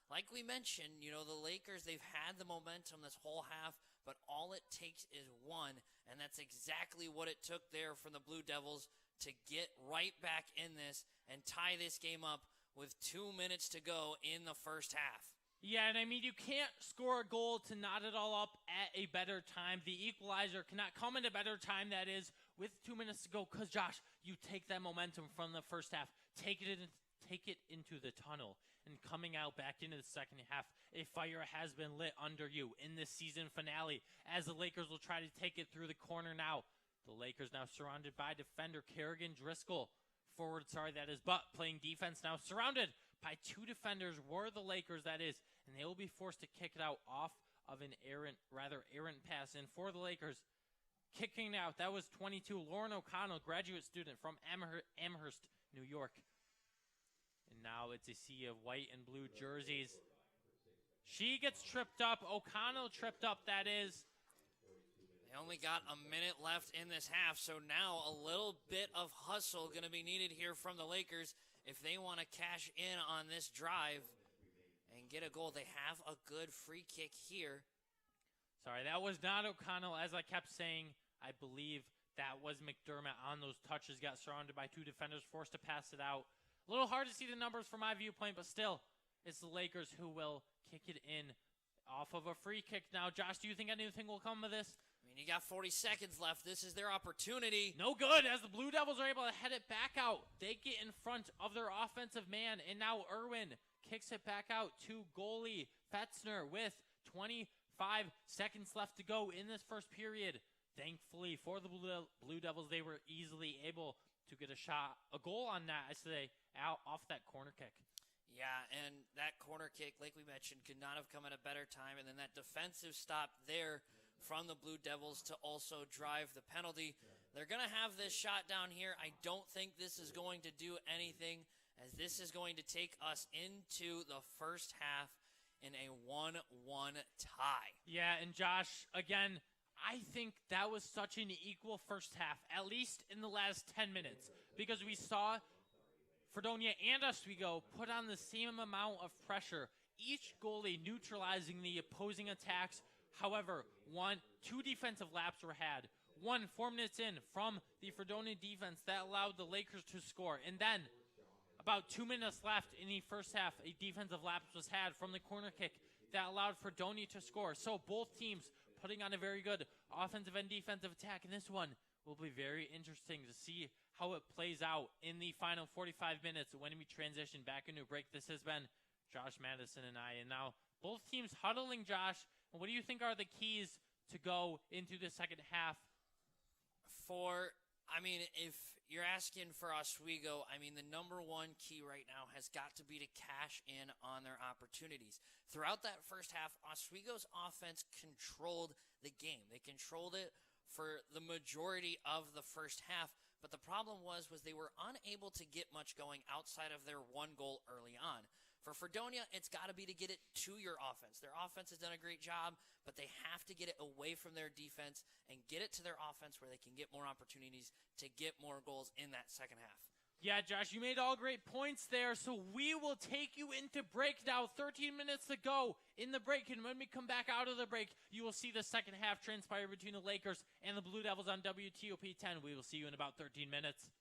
B: like we mentioned, the Lakers, they've had the momentum this whole half, but all it takes is one. And that's exactly what it took there from the Blue Devils to get right back in this and tie this game up with 2 minutes to go in the first half.
A: Yeah, and I mean, you can't score a goal to knot it all up at a better time. The equalizer cannot come at a better time, that is, with 2 minutes to go. Because, Josh, you take that momentum from the first half, take it into the tunnel, and coming out back into the second half, a fire has been lit under you in this season finale as the Lakers will try to take it through the corner now. The Lakers now surrounded by defender Kerrigan Driscoll. But playing defense now, surrounded by 2 defenders were the Lakers, that is, and they will be forced to kick it out off of an errant pass. And for the Lakers, kicking out, that was 22, Lauren O'Connell, graduate student from Amherst, New York. And now it's a sea of white and blue jerseys. She gets tripped up. O'Connell tripped up, that is.
B: They only got a minute left in this half, so now a little bit of hustle going to be needed here from the Lakers if they want to cash in on this drive and get a goal. They have a good free kick here.
A: Sorry, that was not O'Connell. As I kept saying, I believe that was McDermott on those touches. Got surrounded by 2 defenders, forced to pass it out. A little hard to see the numbers from my viewpoint, but still, it's the Lakers who will kick it in off of a free kick. Now, Josh, do you think anything will come of this?
B: I mean, you got 40 seconds left. This is their opportunity.
A: No good, as the Blue Devils are able to head it back out. They get in front of their offensive man, and now Irwin kicks it back out to goalie Fetzner with 25 seconds left to go in this first period. Thankfully for the Blue Devils, they were easily able to get a goal on that, out off that corner kick.
B: Yeah, and that corner kick, like we mentioned, could not have come at a better time. And then that defensive stop there from the Blue Devils to also drive the penalty. They're going to have this shot down here. I don't think this is going to do anything, as this is going to take us into the first half in a 1-1 tie.
A: Yeah, and Josh, again, I think that was such an equal first half, at least in the last 10 minutes, because we saw Fredonia and Oswego put on the same amount of pressure, each goalie neutralizing the opposing attacks. However, two defensive laps were had. One 4 minutes in from the Fredonia defense that allowed the Lakers to score. And then, about 2 minutes left in the first half, a defensive lapse was had from the corner kick that allowed Fredonia to score. So both teams putting on a very good offensive and defensive attack. And this one will be very interesting to see how it plays out in the final 45 minutes when we transition back into a break. This has been Josh Madison and I. And now both teams huddling, Josh. What do you think are the keys to go into the second half?
B: If you're asking for Oswego, the number one key right now has got to be to cash in on their opportunities. Throughout that first half, Oswego's offense controlled the game. They controlled it for the majority of the first half, but the problem was they were unable to get much going outside of their one goal early on. For Fredonia, it's got to be to get it to your offense. Their offense has done a great job, but they have to get it away from their defense and get it to their offense where they can get more opportunities to get more goals in that second half.
A: Yeah, Josh, you made all great points there, so we will take you into break now. 13 minutes to go in the break, and when we come back out of the break, you will see the second half transpire between the Lakers and the Blue Devils on WTOP 10. We will see you in about 13 minutes.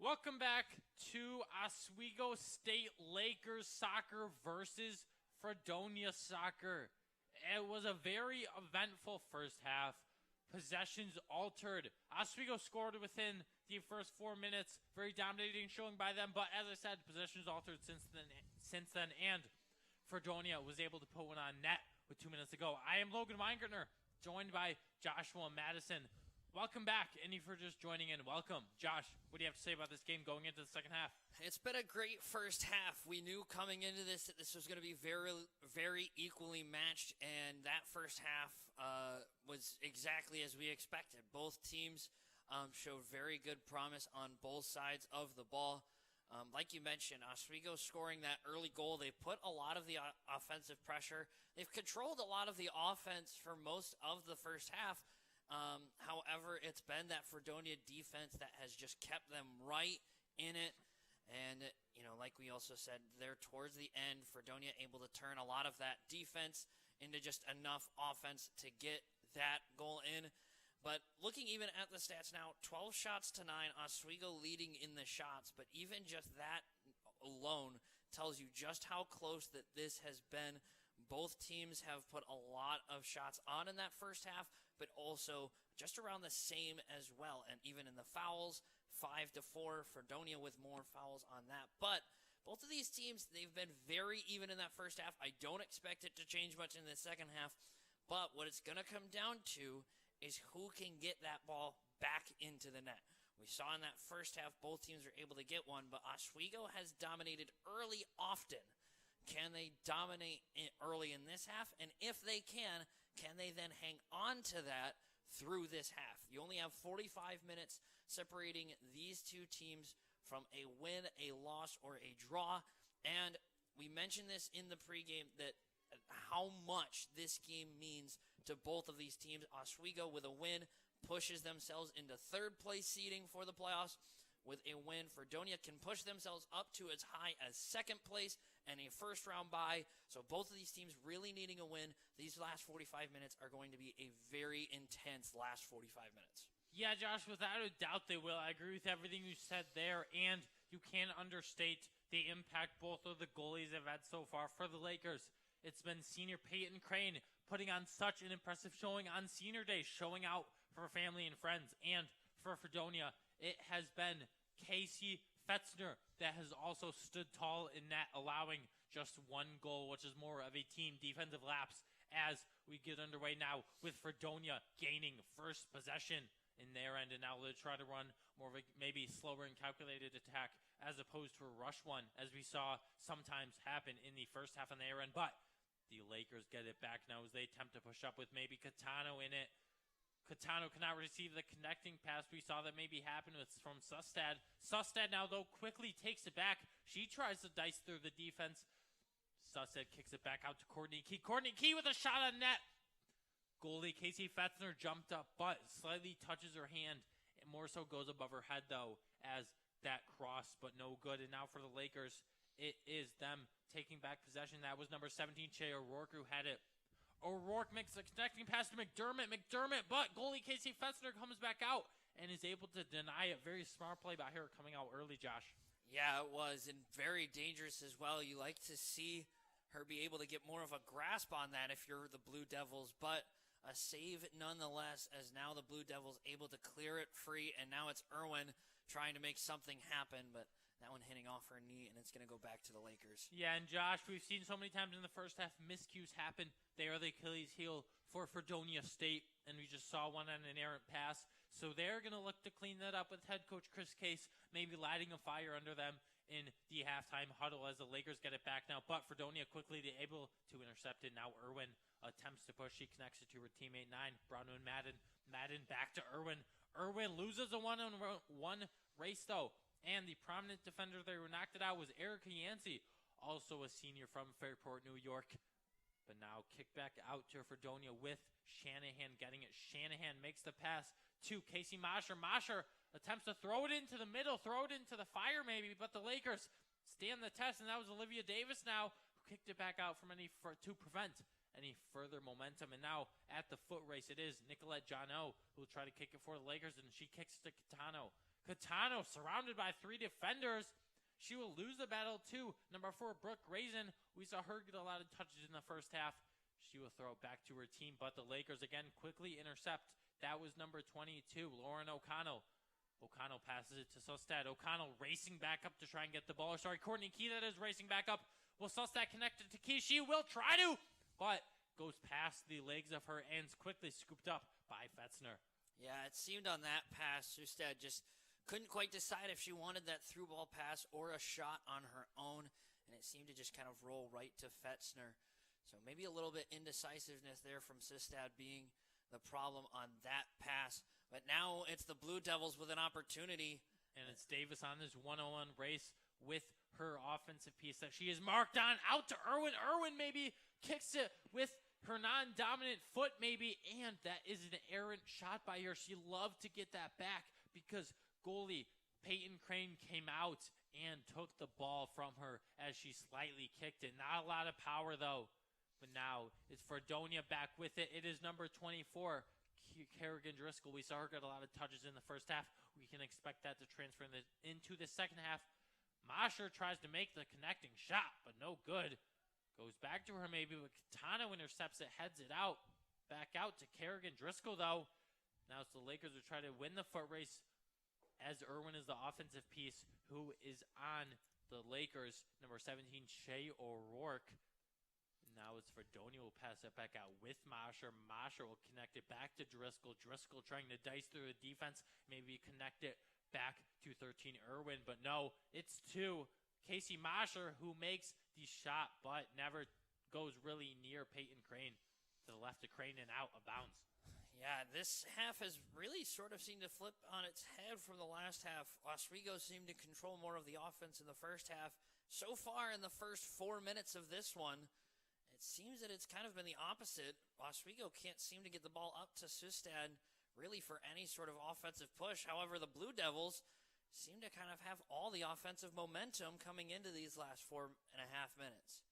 A: Welcome back to Oswego State Lakers soccer versus Fredonia soccer. It was a very eventful first half. Possessions altered. Oswego scored within the first 4 minutes. Very dominating showing by them. But as I said, possessions altered since then. And Fredonia was able to put one on net with 2 minutes to go. I am Logan Weingartner, joined by Joshua Madison. Welcome back, and if you're just joining in, welcome. Josh, what do you have to say about this game going into the second half?
B: It's been a great first half. We knew coming into this that this was going to be very, very equally matched, and that first half was exactly as we expected. Both teams showed very good promise on both sides of the ball. Like you mentioned, Oswego scoring that early goal, they put a lot of the offensive pressure. They've controlled a lot of the offense for most of the first half. However, it's been that Fredonia defense that has just kept them right in it. And, like we also said, there towards the end, Fredonia able to turn a lot of that defense into just enough offense to get that goal in. But looking even at the stats now, 12 shots to 9, Oswego leading in the shots. But even just that alone tells you just how close that this has been. Both teams have put a lot of shots on in that first half, but also just around the same as well. And even in the fouls, 5-4, Fredonia with more fouls on that. But both of these teams, they've been very even in that first half. I don't expect it to change much in the second half. But what it's going to come down to is who can get that ball back into the net. We saw in that first half, both teams were able to get one, but Oswego has dominated early often. Can they dominate early in this half? And if they can they then hang on to that through this half? You only have 45 minutes separating these two teams from a win, a loss, or a draw. And we mentioned this in the pregame that how much this game means to both of these teams. Oswego with a win pushes themselves into third place seeding for the playoffs. With a win, Fredonia can push themselves up to as high as second place and a first-round bye. So both of these teams really needing a win. These last 45 minutes are going to be a very intense last 45 minutes.
A: Yeah, Josh, without a doubt they will. I agree with everything you said there, and you can't understate the impact both of the goalies have had so far for the Lakers. It's been senior Peyton Crane putting on such an impressive showing on senior day, showing out for family and friends. And for Fredonia, it has been Casey Fetzner that has also stood tall in net, allowing just one goal, which is more of a team defensive lapse as we get underway now with Fredonia gaining first possession in their end, and now they'll try to run more of a maybe slower and calculated attack as opposed to a rush one, as we saw sometimes happen in the first half on their end. But the Lakers get it back now as they attempt to push up with maybe Catano in it. Catano cannot receive the connecting pass. We saw that maybe happen from Sustad. Sustad now, though, quickly takes it back. She tries to dice through the defense. Sustad kicks it back out to Courtney Key. Courtney Key with a shot on net. Goalie Casey Fetzner jumped up, but slightly touches her hand. It more so goes above her head, though, as that cross, but no good. And now for the Lakers, it is them taking back possession. That was number 17, Che O'Rourke, who had it. O'Rourke makes a connecting pass to McDermott, but goalie Casey Fetzner comes back out and is able to deny it. Very smart play by her coming out early, Josh.
B: Yeah, it was, and very dangerous as well. You like to see her be able to get more of a grasp on that if you're the Blue Devils, but a save nonetheless, as now the Blue Devils able to clear it free, and now it's Irwin trying to make something happen, but that one hitting off her knee, and it's going to go back to the Lakers.
A: Yeah, and Josh, we've seen so many times in the first half miscues happen. They are the Achilles heel for Fredonia State, and we just saw one on an errant pass. So they're going to look to clean that up with head coach Chris Case, maybe lighting a fire under them in the halftime huddle as the Lakers get it back now. But Fredonia quickly able to intercept it. Now Irwin attempts to push. She connects it to her teammate 9, Brownwood and Madden. Madden back to Irwin. Irwin loses a one-on-one race, though. And the prominent defender there who knocked it out was Erica Yancey, also a senior from Fairport, New York. But now kick back out to Fredonia with Shanahan getting it. Shanahan makes the pass to Casey Mosher. Mosher attempts to throw it into the middle, throw it into the fire maybe, but the Lakers stand the test, and that was Olivia Davis now who kicked it back out from to prevent any further momentum. And now at the foot race, it is Nicolette Jono who will try to kick it for the Lakers, and she kicks to Catano. Catano surrounded by 3 defenders. She will lose the battle to number 4, Brooke Grayson. We saw her get a lot of touches in the first half. She will throw it back to her team, but the Lakers again quickly intercept. That was number 22, Lauren O'Connell. O'Connell passes it to Sustad. O'Connell racing back up to try and get the ball. Sorry, Courtney Key that is racing back up. Will Sustad connect it to Key? She will try to, but goes past the legs of her and is quickly scooped up by Fetzner.
B: Yeah, it seemed on that pass, Sustad just couldn't quite decide if she wanted that through ball pass or a shot on her own, and it seemed to just kind of roll right to Fetzner. So maybe a little bit indecisiveness there from Sustad being the problem on that pass. But now it's the Blue Devils with an opportunity.
A: And it's Davis on this 1-on-1 race with her offensive piece that she is marked on. Out to Irwin. Irwin maybe kicks it with her non-dominant foot maybe. And that is an errant shot by her. She loved to get that back because goalie Peyton Crane came out and took the ball from her as she slightly kicked it. Not a lot of power though. But now it's Fredonia back with it. It is number 24, Kerrigan Driscoll. We saw her get a lot of touches in the first half. We can expect that to transfer into the second half. Mosher tries to make the connecting shot, but no good. Goes back to her maybe, but Katana intercepts it, heads it out. Back out to Kerrigan Driscoll though. Now it's the Lakers who try to win the foot race as Irwin is the offensive piece who is on the Lakers. Number 17, Shea O'Rourke. Now it's Fredonia will pass it back out with Mosher. Mosher will connect it back to Driscoll. Driscoll trying to dice through the defense. Maybe connect it back to 13 Irwin. But no, it's to Casey Mosher who makes the shot but never goes really near Peyton Crane. To the left of Crane and out of bounds.
B: Yeah, this half has really sort of seemed to flip on its head from the last half. Oswego seemed to control more of the offense in the first half. So far in the first 4 minutes of this one, it seems that it's kind of been the opposite. Oswego can't seem to get the ball up to Sustad really for any sort of offensive push. However, the Blue Devils seem to kind of have all the offensive momentum coming into these last 4.5 minutes.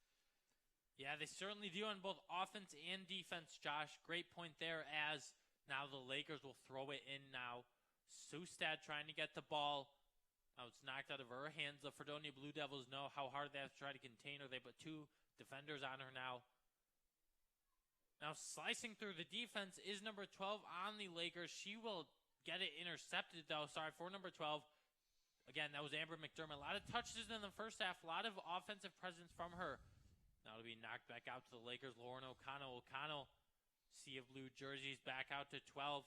A: Yeah, they certainly do on both offense and defense, Josh. Great point there as now the Lakers will throw it in now. Sustad trying to get the ball. Now it's knocked out of her hands. The Fredonia Blue Devils know how hard they have to try to contain her. They put 2 defenders on her now. Now slicing through the defense is number 12 on the Lakers. She will get it intercepted though. Sorry, for number 12. Again, that was Amber McDermott. A lot of touches in the first half. A lot of offensive presence from her. Now it'll be knocked back out to the Lakers. Lauren O'Connell. O'Connell, sea of blue jerseys, back out to 12.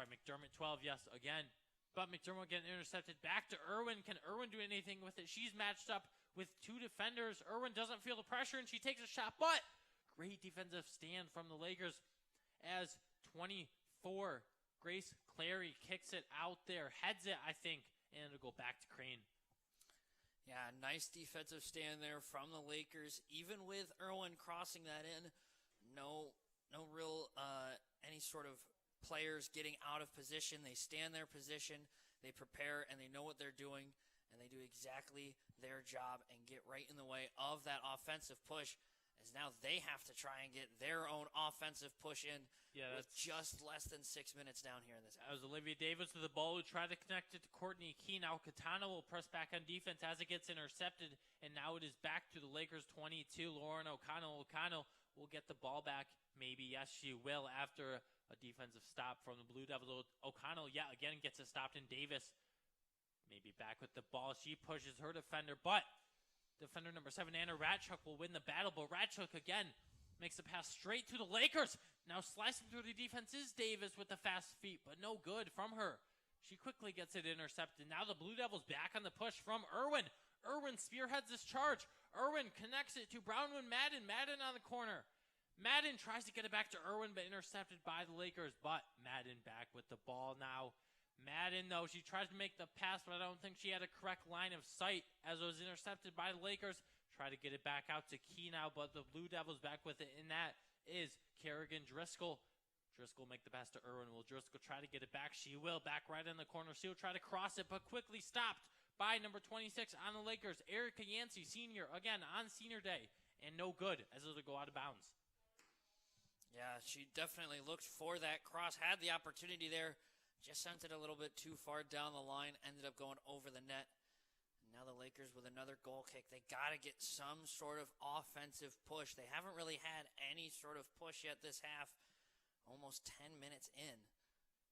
A: McDermott 12, yes, again. But McDermott getting intercepted back to Irwin. Can Irwin do anything with it? She's matched up with 2 defenders. Irwin doesn't feel the pressure, and she takes a shot. But great defensive stand from the Lakers as 24, Grace Clary kicks it out there. Heads it, I think, and it'll go back to Crane.
B: Yeah, nice defensive stand there from the Lakers. Even with Irwin crossing that in, no real any sort of players getting out of position. They stand their position, they prepare, and they know what they're doing, and they do exactly their job and get right in the way of that offensive push, as now they have to try and get their own offensive push in with just less than 6 minutes down here in this half.
A: That was Olivia Davis with the ball who tried to connect it to Courtney Key. Now Katana will press back on defense as it gets intercepted, and now it is back to the Lakers 22. Lauren O'Connell. O'Connell will get the ball back. Maybe, yes, she will after a defensive stop from the Blue Devils. O'Connell, yeah, again gets it stopped, and Davis maybe back with the ball. She pushes her defender, but defender number 7, Anna Ratchuk, will win the battle. But Ratchuk, again, makes the pass straight to the Lakers. Now slicing through the defense is Davis with the fast feet, but no good from her. She quickly gets it intercepted. Now the Blue Devils back on the push from Irwin. Irwin spearheads this charge. Irwin connects it to Brownwood Madden. Madden on the corner. Madden tries to get it back to Irwin, but intercepted by the Lakers. But Madden back with the ball now. Madden, though, she tries to make the pass, but I don't think she had a correct line of sight as it was intercepted by the Lakers. Try to get it back out to Key now, but the Blue Devils back with it, and that is Kerrigan Driscoll. Driscoll make the pass to Irwin. Will Driscoll try to get it back? She will. Back right in the corner. She'll try to cross it, but quickly stopped by number 26 on the Lakers. Erica Yancey, senior, again on senior day, and no good as it'll go out of bounds.
B: Yeah, she definitely looked for that cross, had the opportunity there Just sent it a little bit too far down the line, ended up going over the net. Now the Lakers with another goal kick. They got to get some sort of offensive push. They haven't really had any sort of push yet this half. Almost 10 minutes in.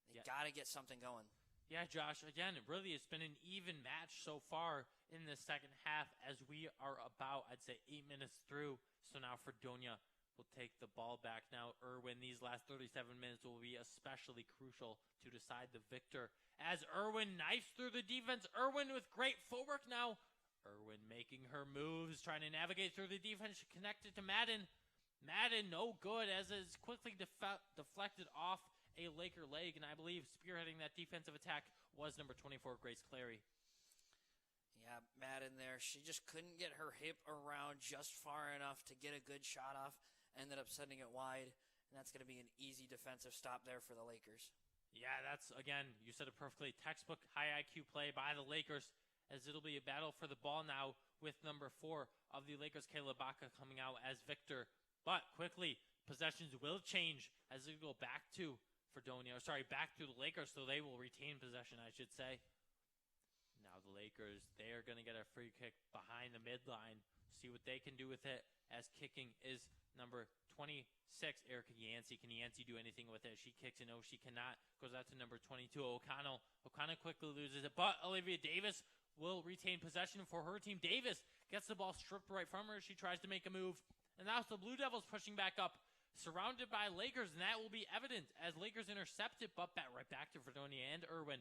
B: They got to get something going.
A: Yeah, Josh, again, really it's been an even match so far in the second half as we are about, I'd say, 8 minutes through. So now Fredonia will take the ball back. Now, Irwin, these last 37 minutes will be especially crucial to decide the victor. As Irwin knifes through the defense, Irwin with great footwork now. Irwin making her moves, trying to navigate through the defense, connected to Madden. Madden, no good, as is quickly deflected off a Laker leg, and I believe spearheading that defensive attack was number 24, Grace Clary.
B: Yeah, Madden there. She just couldn't get her hip around just far enough to get a good shot off. Ended up sending it wide, and that's going to be an easy defensive stop there for the Lakers.
A: Yeah, that's, again, you said it perfectly, textbook high IQ play by the Lakers, as it'll be a battle for the ball now with number 4 of the Lakers, Caleb Baca, coming out as victor. But quickly, possessions will change as they go back to back to the Lakers, so they will retain possession, I should say. Now the Lakers, they are going to get a free kick behind the midline. See what they can do with it, as kicking is number 26, Erica Yancey. Can Yancey do anything with it? She kicks it. No, she cannot. Goes out to number 22, O'Connell. O'Connell quickly loses it, but Olivia Davis will retain possession for her team. Davis gets the ball stripped right from her. She tries to make a move, and now it's the Blue Devils pushing back up, surrounded by Lakers, and that will be evident as Lakers intercept it, but right back to Fredonia and Irwin.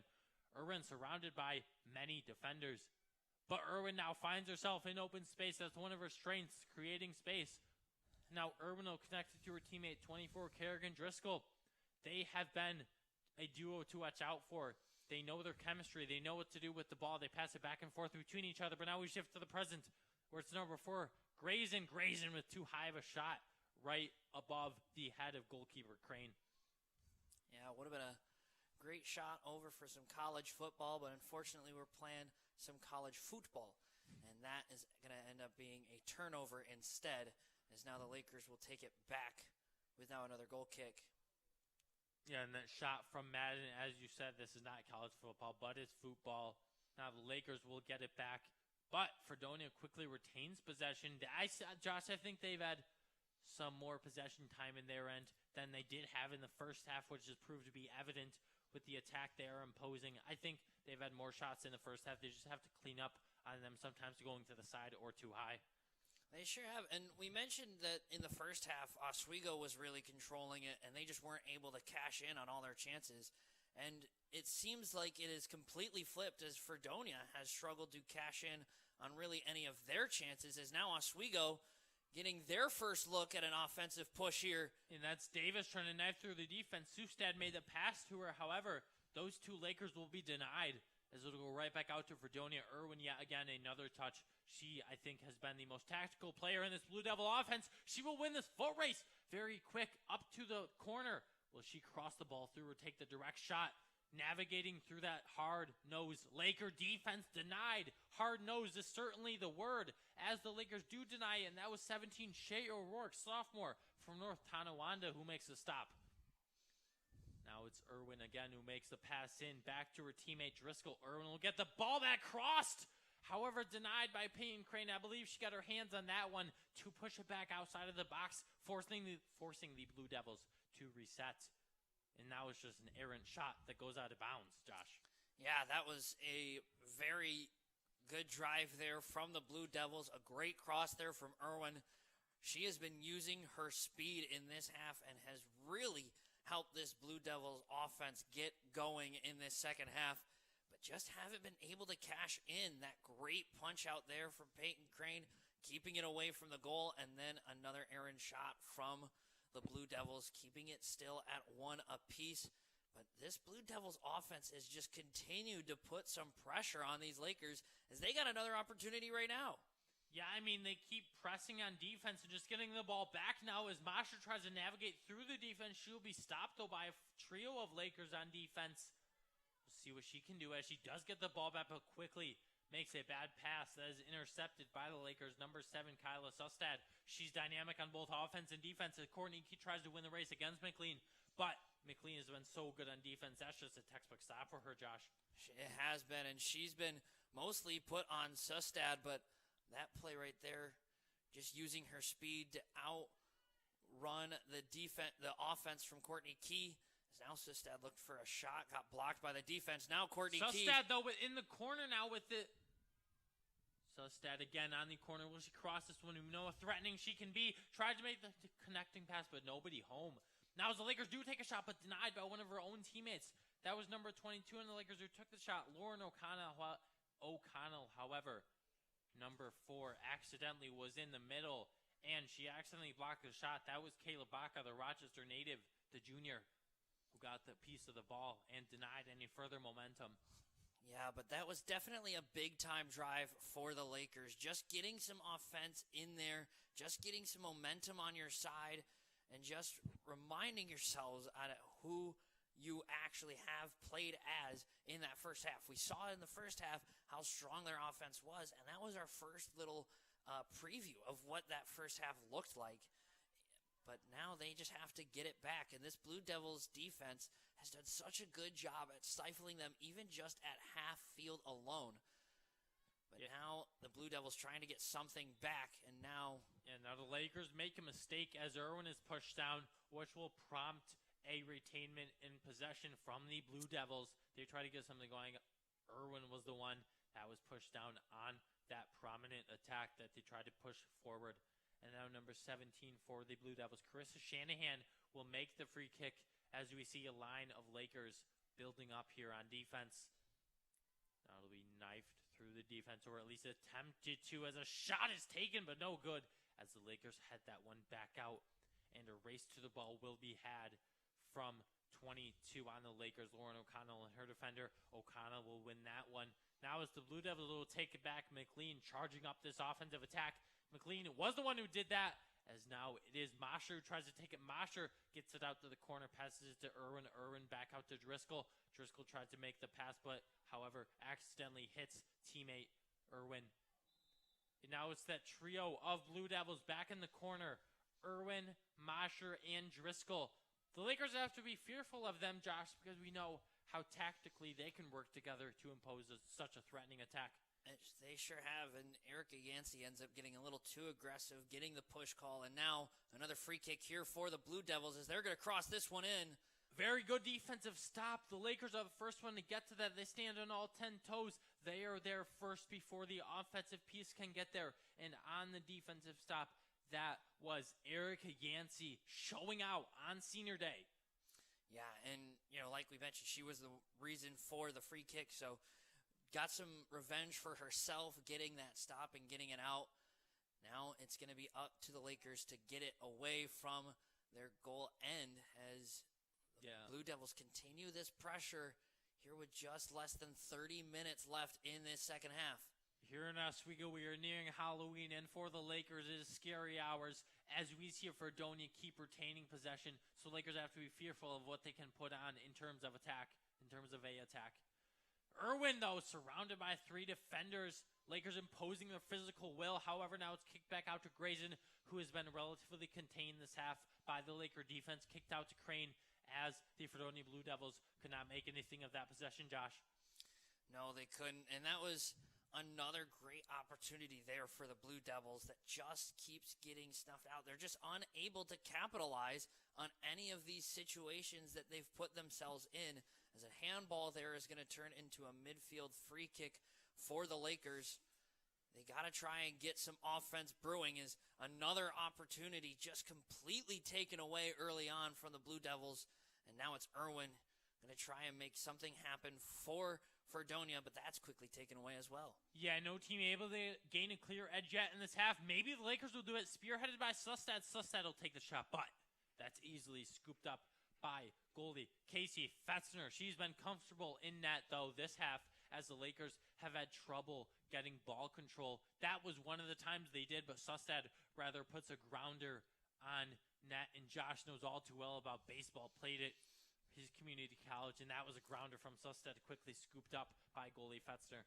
A: Irwin surrounded by many defenders. But Irwin now finds herself in open space. That's one of her strengths, creating space. Now Irwin will connect to her teammate, 24, Kerrigan Driscoll. They have been a duo to watch out for. They know their chemistry. They know what to do with the ball. They pass it back and forth between each other. But now we shift to the present, where it's number 4, Grayson with too high of a shot right above the head of goalkeeper Crane.
B: Yeah, would have been a great shot over for some college football, but unfortunately we're playing some college football, and that is going to end up being a turnover instead, as now the Lakers will take it back with now another goal kick.
A: Yeah, and that shot from Madden, as you said, this is not college football, but it's football. Now the Lakers will get it back, but Fredonia quickly retains possession. Josh, I think they've had some more possession time in their end than they did have in the first half, which has proved to be evident with the attack they are imposing. I think they've had more shots in the first half. They just have to clean up on them, sometimes going to the side or too high.
B: They sure have. And we mentioned that in the first half, Oswego was really controlling it, and they just weren't able to cash in on all their chances. And it seems like it is completely flipped, as Fredonia has struggled to cash in on really any of their chances, as now Oswego getting their first look at an offensive push here.
A: And that's Davis trying to knife through the defense. Sustad made the pass to her. However, those two Lakers will be denied, as it'll go right back out to Fredonia. Irwin, yet again, another touch. She, I think, has been the most tactical player in this Blue Devil offense. She will win this foot race very quick up to the corner. Will she cross the ball through or take the direct shot? Navigating through that hard-nosed Laker defense, denied. Hard-nosed is certainly the word, as the Lakers do deny it, and that was 17, Shea O'Rourke, sophomore from North Tonawanda, who makes the stop. Now it's Irwin again who makes the pass in, back to her teammate Driscoll. Irwin will get the ball back crossed, however denied by Peyton Crane. I believe she got her hands on that one to push it back outside of the box, forcing the Blue Devils to reset. And now it's just an errant shot that goes out of bounds, Josh.
B: Yeah, that was a very good drive there from the Blue Devils. A great cross there from Irwin. She has been using her speed in this half and has really helped this Blue Devils offense get going in this second half, but just haven't been able to cash in. That great punch out there from Peyton Crane, keeping it away from the goal, and then another errant shot from the Blue Devils, keeping it still at 1 apiece. But this Blue Devils offense has just continued to put some pressure on these Lakers, as they got another opportunity right now.
A: Yeah, I mean, they keep pressing on defense and just getting the ball back now. As Masha tries to navigate through the defense, she will be stopped, though, by a trio of Lakers on defense. We'll see what she can do, as she does get the ball back, but quickly makes a bad pass that is intercepted by the Lakers. Number 7, Kyla Sustad. She's dynamic on both offense and defense, as Courtney tries to win the race against McLean, but McLean has been so good on defense. That's just a textbook stop for her, Josh.
B: It has been, and she's been mostly put on Sustad, but that play right there, just using her speed to outrun the offense from Courtney Key. Now Sustad looked for a shot, got blocked by the defense. Now Courtney Key.
A: Sustad, though, in the corner now with it. Sustad again on the corner. Will she cross this one? We know how threatening she can be. Tried to make the connecting pass, but nobody home. Now as the Lakers do take a shot, but denied by one of her own teammates. That was number 22 in the Lakers who took the shot. Lauren O'Connell, however, number 4, accidentally was in the middle, and she accidentally blocked the shot. That was Kayla Baca, the Rochester native, the junior, who got the piece of the ball and denied any further momentum.
B: Yeah, but that was definitely a big-time drive for the Lakers. Just getting some offense in there, just getting some momentum on your side, and just reminding yourselves on who you actually have played as in that first half. We saw in the first half how strong their offense was, and that was our first little preview of what that first half looked like. But now they just have to get it back, and this Blue Devils defense has done such a good job at stifling them even just at half field alone. But now the Blue Devils trying to get something back, and now
A: the Lakers make a mistake as Irwin is pushed down, which will prompt a retainment in possession from the Blue Devils. They try to get something going. Irwin was the one that was pushed down on that prominent attack that they tried to push forward. And now number 17 for the Blue Devils, Carissa Shanahan, will make the free kick as we see a line of Lakers building up here on defense. Now it'll be knifed through the defense, or at least attempted to, as a shot is taken, but no good, as the Lakers head that one back out. And a race to the ball will be had from 22 on the Lakers. Lauren O'Connell and her defender. O'Connell will win that one. Now as the Blue Devils will take it back, McLean charging up this offensive attack. McLean was the one who did that, as now it is Mosher who tries to take it. Mosher gets it out to the corner, passes it to Irwin. Irwin back out to Driscoll. Driscoll tried to make the pass, but however, accidentally hits teammate Irwin. And now it's that trio of Blue Devils back in the corner. Irwin, Mosher, and Driscoll. The Lakers have to be fearful of them, Josh, because we know how tactically they can work together to impose such a threatening attack.
B: They sure have, and Erica Yancey ends up getting a little too aggressive, getting the push call, and now another free kick here for the Blue Devils as they're going to cross this one in.
A: Very good defensive stop. The Lakers are the first one to get to that. They stand on all 10 toes. They are there first before the offensive piece can get there. And on the defensive stop, that was Erica Yancey showing out on senior day.
B: Yeah, and, like we mentioned, she was the reason for the free kick, so got some revenge for herself, getting that stop and getting it out. Now it's going to be up to the Lakers to get it away from their goal end as the Blue Devils continue this pressure here with just less than 30 minutes left in this second half.
A: Here in Oswego, we are nearing Halloween, and for the Lakers, it is scary hours as we see Fredonia keep retaining possession. So Lakers have to be fearful of what they can put on in terms of attack, in terms of a attack. Irwin, though, surrounded by 3 defenders. Lakers imposing their physical will. However, now it's kicked back out to Grayson, who has been relatively contained this half by the Laker defense. Kicked out to Crane as the Fredonia Blue Devils could not make anything of that possession, Josh.
B: No, they couldn't. And that was another great opportunity there for the Blue Devils that just keeps getting snuffed out. They're just unable to capitalize on any of these situations that they've put themselves in. As a handball there is going to turn into a midfield free kick for the Lakers. They got to try and get some offense brewing, as another opportunity just completely taken away early on from the Blue Devils. And now it's Irwin going to try and make something happen for Fredonia, but that's quickly taken away as well.
A: Yeah, no team able to gain a clear edge yet in this half. Maybe the Lakers will do it, spearheaded by Sustad. Sustad will take the shot, but that's easily scooped up by goalie Casey Fetzner. She's been comfortable in net, though, this half, as the Lakers have had trouble getting ball control. That was one of the times they did, but Sustad rather puts a grounder on net, and Josh knows all too well about baseball. Played it his community college, and that was a grounder from Sustad, quickly scooped up by goalie Fetzner.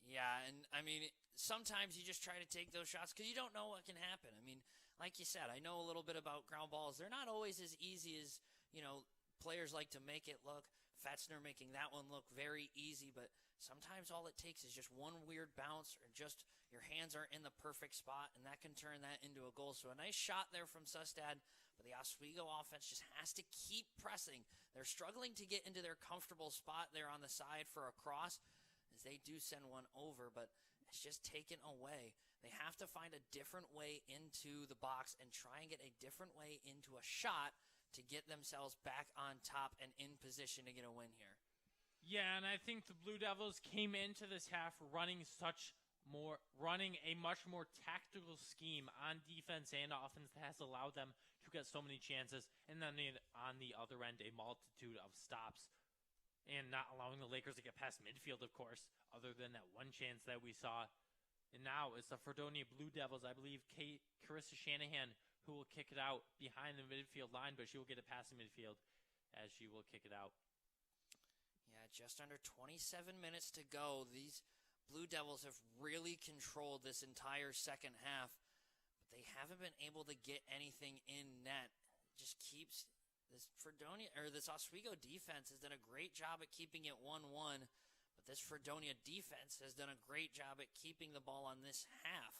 B: Yeah, and I mean, sometimes you just try to take those shots because you don't know what can happen. I mean, like you said, I know a little bit about ground balls. They're not always as easy as, players like to make it look. Fetzner making that one look very easy, but sometimes all it takes is just one weird bounce or just your hands aren't in the perfect spot, and that can turn that into a goal. So a nice shot there from Sustad, but the Oswego offense just has to keep pressing. They're struggling to get into their comfortable spot there on the side for a cross, as they do send one over, but it's just taken away. They have to find a different way into the box and try and get a different way into a shot to get themselves back on top and in position to get a win here.
A: Yeah, and I think the Blue Devils came into this half running a much more tactical scheme on defense and offense that has allowed them to get so many chances, and then on the other end, a multitude of stops, and not allowing the Lakers to get past midfield, of course, other than that one chance that we saw. And now it's the Fredonia Blue Devils, I believe, Carissa Shanahan, who will kick it out behind the midfield line, but she will get it past the midfield as she will kick it out.
B: Yeah, just under 27 minutes to go. These Blue Devils have really controlled this entire second half, but they haven't been able to get anything in net. It just keeps this Oswego defense has done a great job at keeping it 1-1. This Fredonia defense has done a great job at keeping the ball on this half.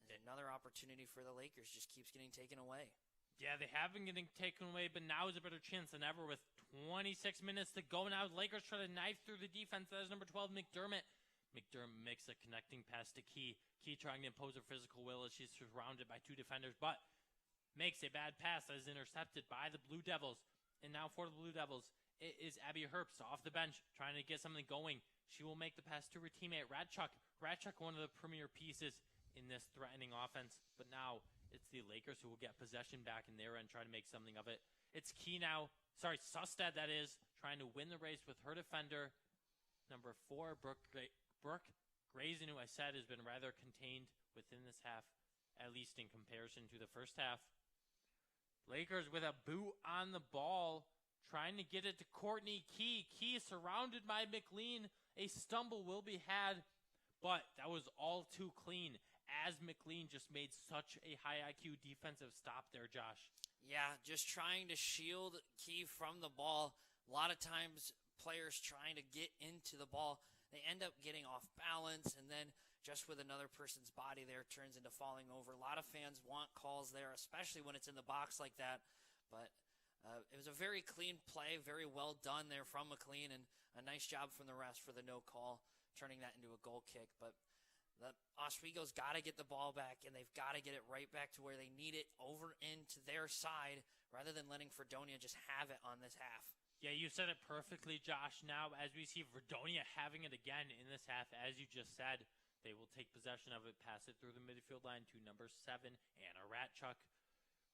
B: And another opportunity for the Lakers just keeps getting taken away.
A: Yeah, they have been getting taken away, but now is a better chance than ever with 26 minutes to go. Now the Lakers try to knife through the defense. That is number 12, McDermott. McDermott makes a connecting pass to Key. Key trying to impose her physical will as she's surrounded by two defenders, but makes a bad pass that is intercepted by the Blue Devils. And now for the Blue Devils, it is Abby Herbst off the bench trying to get something going. She will make the pass to her teammate Radchuk. Radchuk, one of the premier pieces in this threatening offense. But now it's the Lakers who will get possession back in their end, try to make something of it. It's Sustad, that is, trying to win the race with her defender. Number 4, Brooke Grayson, who I said has been rather contained within this half, at least in comparison to the first half. Lakers with a boot on the ball, trying to get it to Courtney Key. Key surrounded by McLean. A stumble will be had, but that was all too clean as McLean just made such a high IQ defensive stop there, Josh.
B: Yeah, just trying to shield Key from the ball. A lot of times players trying to get into the ball, they end up getting off balance, and then just with another person's body there turns into falling over. A lot of fans want calls there, especially when it's in the box like that, but it was a very clean play, very well done there from McLean, and a nice job from the refs for the no call, turning that into a goal kick. But the Oswego's got to get the ball back, and they've got to get it right back to where they need it, over into their side, rather than letting Fredonia just have it on this half.
A: Yeah, you said it perfectly, Josh. Now, as we see Fredonia having it again in this half, as you just said, they will take possession of it, pass it through the midfield line to number 7, Anna Ratchuk.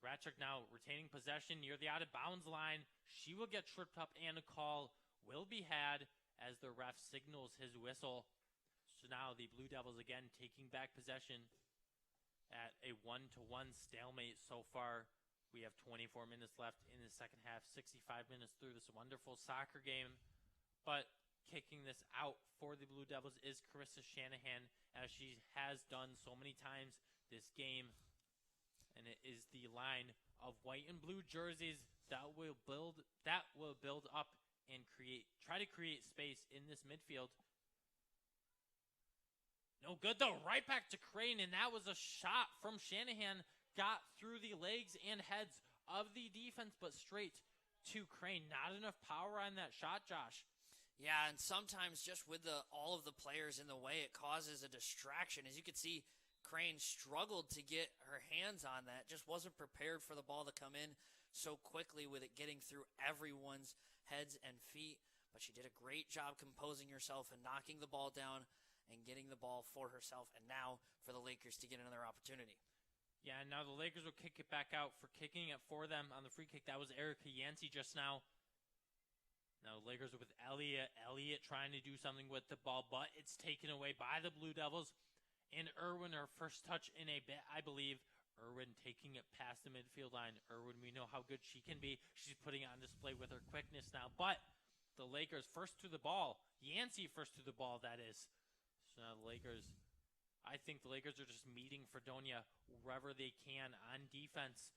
A: Ratchuk now retaining possession near the out-of-bounds line. She will get tripped up, and a call will be had as the ref signals his whistle. So now the Blue Devils again taking back possession at a 1-1 stalemate so far. We have 24 minutes left in the second half, 65 minutes through this wonderful soccer game. But kicking this out for the Blue Devils is Carissa Shanahan, as she has done so many times this game. And it is the line of white and blue jerseys that will build up and try to create space in this midfield. No good though, right back to Crane, and that was a shot from Shanahan, got through the legs and heads of the defense, but straight to Crane. Not enough power on that shot, Josh.
B: Yeah, and sometimes just with all of the players in the way, it causes a distraction. As you can see, Crane struggled to get her hands on that, just wasn't prepared for the ball to come in so quickly with it getting through everyone's heads and feet. But she did a great job composing herself and knocking the ball down and getting the ball for herself, and now for the Lakers to get another opportunity.
A: Yeah, and now the Lakers will kick it back out for kicking it for them on the free kick. That was Erica Yancey just now. Now the Lakers are with Elliott. Elliott trying to do something with the ball, but it's taken away by the Blue Devils. And Irwin, her first touch in a bit, I believe. Irwin taking it past the midfield line. Irwin, we know how good she can be. She's putting it on display with her quickness now. But the Lakers first to the ball. Yancey first to the ball, that is. So now the Lakers, I think the Lakers are just meeting Fredonia wherever they can on defense.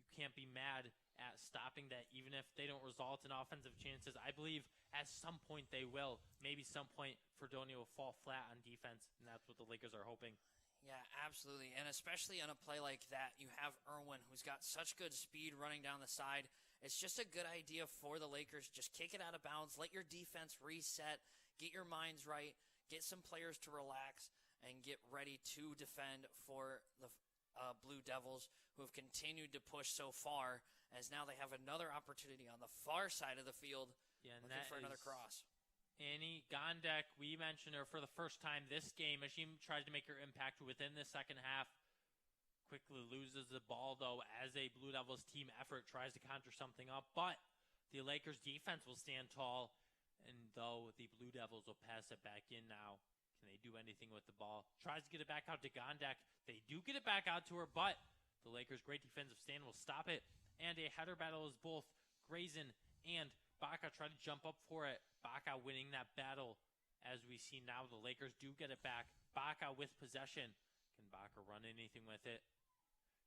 A: You can't be mad at stopping that, even if they don't result in offensive chances. I believe at some point they will. Maybe some point Fredonia will fall flat on defense, and that's what the Lakers are hoping.
B: Yeah, absolutely. And especially on a play like that, you have Irwin, who's got such good speed running down the side. It's just a good idea for the Lakers. Just kick it out of bounds. Let your defense reset. Get your minds right. Get some players to relax and get ready to defend for the Blue Devils, who have continued to push so far, as now they have another opportunity on the far side of the field, looking for another cross.
A: Annie Gondek, we mentioned her for the first time this game as she tries to make her impact within the second half. Quickly loses the ball, though, as a Blue Devils team effort tries to conjure something up. But the Lakers defense will stand tall, and though the Blue Devils will pass it back in now, can they do anything with the ball? Tries to get it back out to Gondek. They do get it back out to her, but the Lakers' great defensive stand will stop it. And a header battle is both Grazen and Baca try to jump up for it. Baca winning that battle. As we see now, the Lakers do get it back. Baca with possession. Can Baca run anything with it?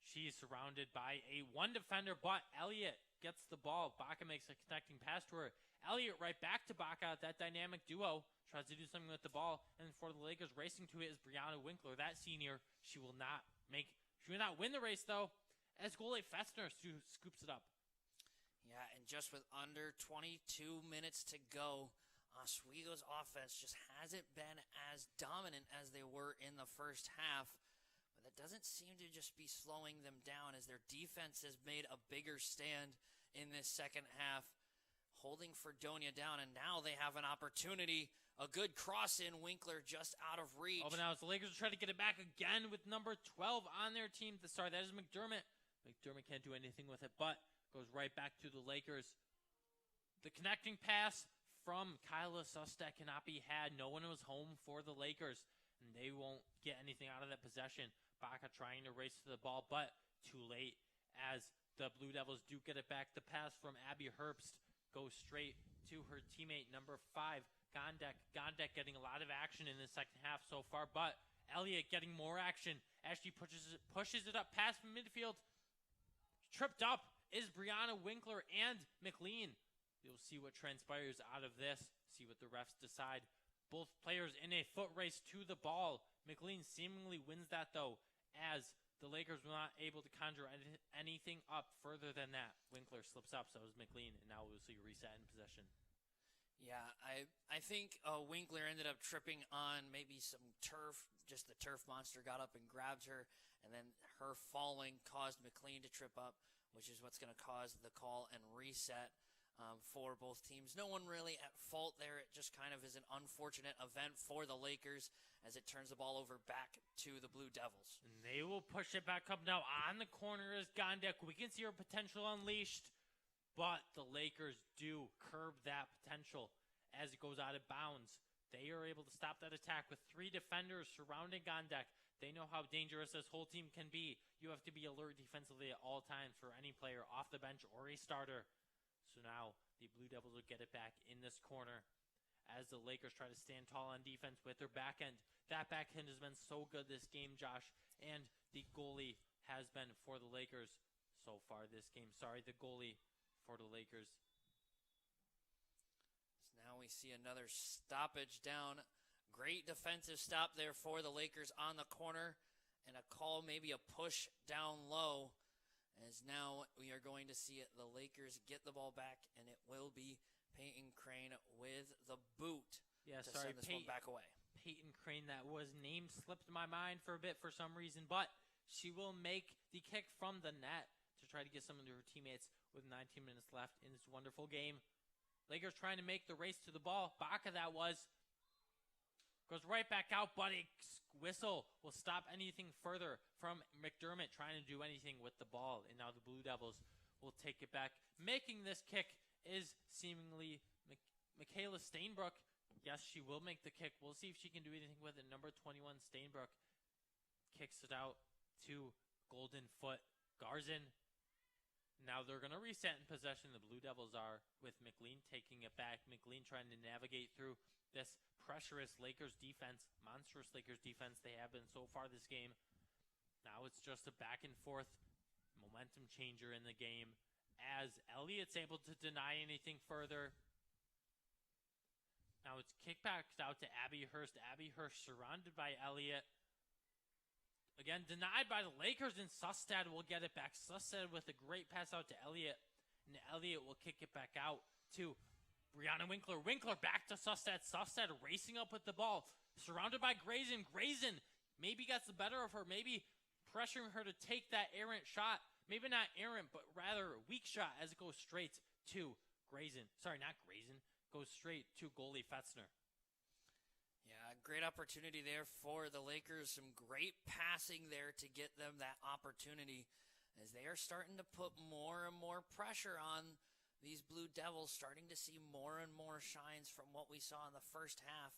A: She's surrounded by a one defender, but Elliott gets the ball. Baca makes a connecting pass to her. Elliott right back to Baca. That dynamic duo tries to do something with the ball. And for the Lakers racing to it is Brianna Winkler. That senior, she will not win the race, though, as goalie Fessner scoops it up.
B: Yeah, and just with under 22 minutes to go, Oswego's offense just hasn't been as dominant as they were in the first half. But that doesn't seem to just be slowing them down, as their defense has made a bigger stand in this second half, holding Fredonia down. And now they have an opportunity. A good cross in, Winkler just out of reach.
A: Oh, but now the Lakers are trying to get it back again with number 12 on their team. Sorry, that is McDermott. McDermott can't do anything with it, but goes right back to the Lakers. The connecting pass from Kyla Sustek cannot be had. No one was home for the Lakers, and they won't get anything out of that possession. Baca trying to race to the ball, but too late as the Blue Devils do get it back. The pass from Abby Herbst goes straight to her teammate, number 5, Gondek. Gondek getting a lot of action in the second half so far, but Elliott getting more action as she pushes it up past midfield. Tripped up is Brianna Winkler and McLean. You'll see what transpires out of this, see what the refs decide. Both players in a foot race to the ball. McLean seemingly wins that, though, as the Lakers were not able to conjure anything up further than that. Winkler slips up, so is McLean, and now we'll see a reset in possession.
B: Yeah, I think Winkler ended up tripping on maybe some turf. Just the turf monster got up and grabbed her, and then her falling caused McLean to trip up, which is what's going to cause the call and reset for both teams. No one really at fault there. It just kind of is an unfortunate event for the Lakers as it turns the ball over back to the Blue Devils.
A: And they will push it back up now. On the corner is Gondek. We can see her potential unleashed, but the Lakers do curb that potential as it goes out of bounds. They are able to stop that attack with 3 defenders surrounding Gondek. They know how dangerous this whole team can be. You have to be alert defensively at all times for any player off the bench or a starter. So now the Blue Devils will get it back in this corner as the Lakers try to stand tall on defense with their back end. That back end has been so good this game, Josh, and the goalie has been for the Lakers so far this game. Sorry, the goalie for the Lakers.
B: So now we see another stoppage down. Great defensive stop there for the Lakers on the corner, and a call, maybe a push down low. As now we are going to see the Lakers get the ball back, and it will be Peyton Crane with the boot to send this one back away.
A: Peyton Crane, that was name slipped my mind for a bit for some reason, but she will make the kick from the net to try to get some of her teammates with 19 minutes left in this wonderful game. Lakers trying to make the race to the ball. Baca that was. Goes right back out, but a whistle will stop anything further from McDermott trying to do anything with the ball. And now the Blue Devils will take it back. Making this kick is seemingly Michaela Stainbrook. Yes, she will make the kick. We'll see if she can do anything with it. Number 21, Stainbrook, kicks it out to Golden Foot Garzin. Now they're going to reset in possession. The Blue Devils are, with McLean taking it back. McLean trying to navigate through this pressurous Lakers defense, monstrous Lakers defense they have been so far this game. Now it's just a back and forth momentum changer in the game as Elliott's able to deny anything further. Now it's kickbacks out to Abby Hurst. Abby Hurst surrounded by Elliott. Again, denied by the Lakers, and Sustad will get it back. Sustad with a great pass out to Elliott, and Elliott will kick it back out to Brianna Winkler. Winkler back to Sustad. Sustad racing up with the ball, surrounded by Grayson. Grayson maybe gets the better of her, maybe pressuring her to take that errant shot. Maybe not errant, but rather weak shot as it goes straight to Grayson. Sorry, not Grayson. Goes straight to goalie Fetzner.
B: Yeah, great opportunity there for the Lakers. Some great passing there to get them that opportunity as they are starting to put more and more pressure on these Blue Devils, starting to see more and more shines from what we saw in the first half.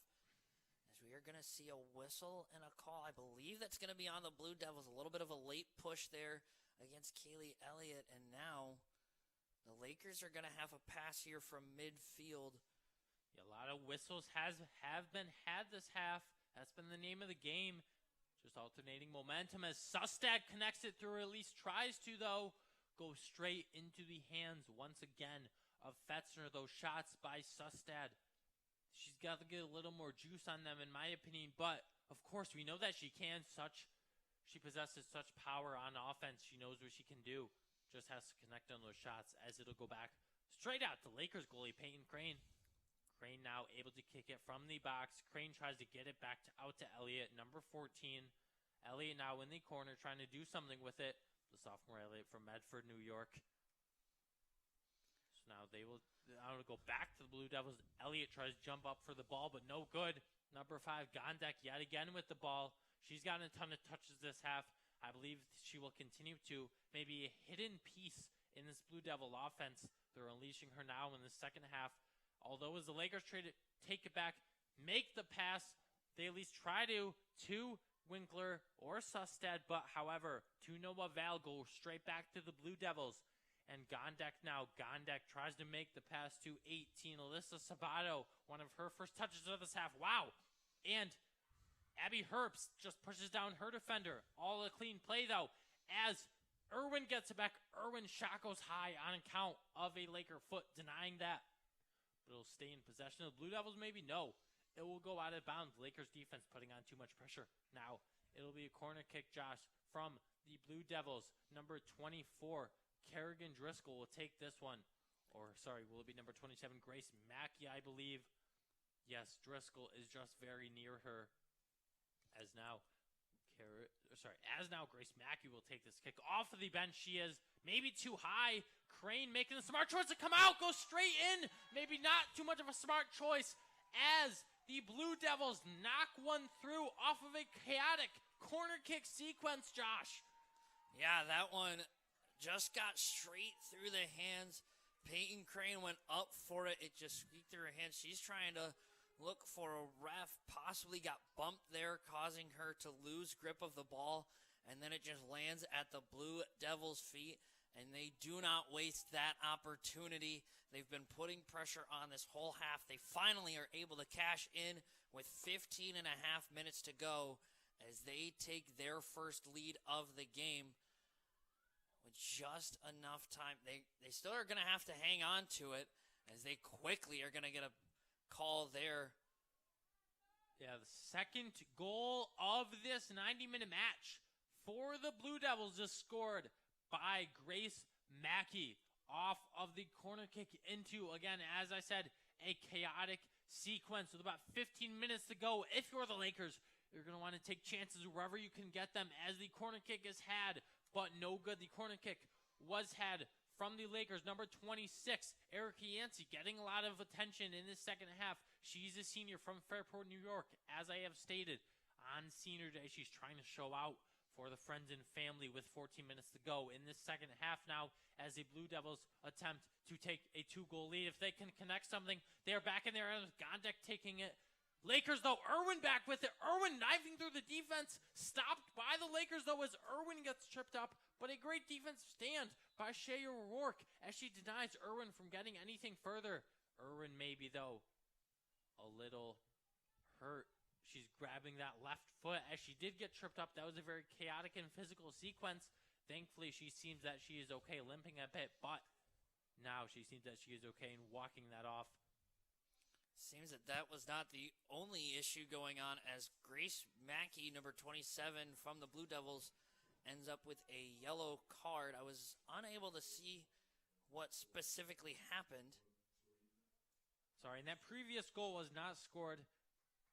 B: As we are going to see a whistle and a call. I believe that's going to be on the Blue Devils. A little bit of a late push there against Kaylee Elliott. And now the Lakers are going to have a pass here from midfield.
A: Yeah, a lot of whistles have been had this half. That's been the name of the game. Just alternating momentum as Sustad connects it through, or at least tries to, though. Goes straight into the hands once again of Fetzner. Those shots by Sustad. She's got to get a little more juice on them, in my opinion. But, of course, we know that she can. She possesses such power on offense. She knows what she can do. Just has to connect on those shots as it'll go back straight out to Lakers goalie Peyton Crane. Crane now able to kick it from the box. Crane tries to get it back out to Elliott, number 14. Elliott now in the corner trying to do something with it. The sophomore Elliott from Medford, New York. So now they will go back to the Blue Devils. Elliott tries to jump up for the ball, but no good. Number 5, Gondek yet again with the ball. She's gotten a ton of touches this half. I believe she will continue to. Maybe a hidden piece in this Blue Devil offense. They're unleashing her now in the second half. Although as the Lakers take it back, make the pass, they at least try to Winkler or Sustad, but however, to no avail, go straight back to the Blue Devils. And Gondek now. Gondek tries to make the pass to 18. Alyssa Sabato, one of her first touches of this half. Wow. And Abby Herbst just pushes down her defender. All a clean play, though, as Irwin gets it back. Irwin shot goes high on account of a Laker foot, denying that. But it'll stay in possession of the Blue Devils, maybe? No. It will go out of bounds. Lakers defense putting on too much pressure. Now, it'll be a corner kick, Josh, from the Blue Devils. Number 24, Kerrigan Driscoll will take this one. Will it be number 27, Grace Mackey, I believe? Yes, Driscoll is just very near her. As now Grace Mackey will take this kick off of the bench. She is maybe too high. Crane making the smart choice to come out, go straight in. Maybe not too much of a smart choice as the Blue Devils knock one through off of a chaotic corner kick sequence, Josh.
B: Yeah, that one just got straight through the hands. Peyton Crane went up for it. It just squeaked through her hands. She's trying to look for a ref, possibly got bumped there, causing her to lose grip of the ball, and then it just lands at the Blue Devils' feet, and they do not waste that opportunity. They've been putting pressure on this whole half. They finally are able to cash in with 15 and a half minutes to go as they take their first lead of the game with just enough time. They still are going to have to hang on to it as they quickly are going to get a call there.
A: Yeah, the second goal of this 90-minute match for the Blue Devils is scored by Grace Mackey off of the corner kick into, again, as I said, a chaotic sequence with about 15 minutes to go. If you're the Lakers, you're going to want to take chances wherever you can get them as the corner kick is had, but no good. The corner kick was had from the Lakers. Number 26, Erica Yancey, getting a lot of attention in this second half. She's a senior from Fairport, New York. As I have stated, on senior day, she's trying to show out for the friends and family with 14 minutes to go in this second half now as the Blue Devils attempt to take a 2-goal lead. If they can connect something, they're back in there. Gondek taking it. Lakers, though, Irwin back with it. Irwin knifing through the defense. Stopped by the Lakers, though, as Irwin gets tripped up. But a great defensive stand by Shea O'Rourke as she denies Irwin from getting anything further. Irwin maybe, though, a little hurt. She's grabbing that left foot as she did get tripped up. That was a very chaotic and physical sequence. Thankfully, she seems that she is okay, limping a bit, but now she seems that she is okay and walking that off.
B: Seems that was not the only issue going on, as Grace Mackey, number 27 from the Blue Devils, ends up with a yellow card. I was unable to see what specifically happened.
A: Sorry, and that previous goal was not scored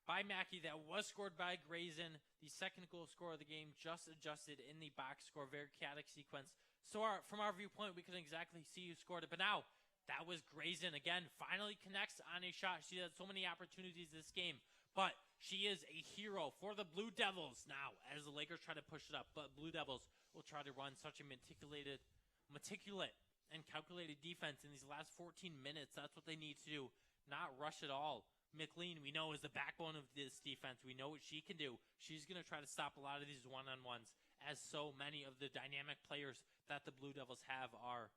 A: by Mackey. That was scored by Grayson. The second goal scorer of the game just adjusted in the box score. Very chaotic sequence. So from our viewpoint, we couldn't exactly see who scored it. But now, that was Grayson again. Finally connects on a shot. She had so many opportunities this game. But she is a hero for the Blue Devils now as the Lakers try to push it up. But Blue Devils will try to run such a meticulous and calculated defense in these last 14 minutes. That's what they need to do. Not rush at all. McLean, we know, is the backbone of this defense. We know what she can do. She's going to try to stop a lot of these one-on-ones, as so many of the dynamic players that the Blue Devils have are.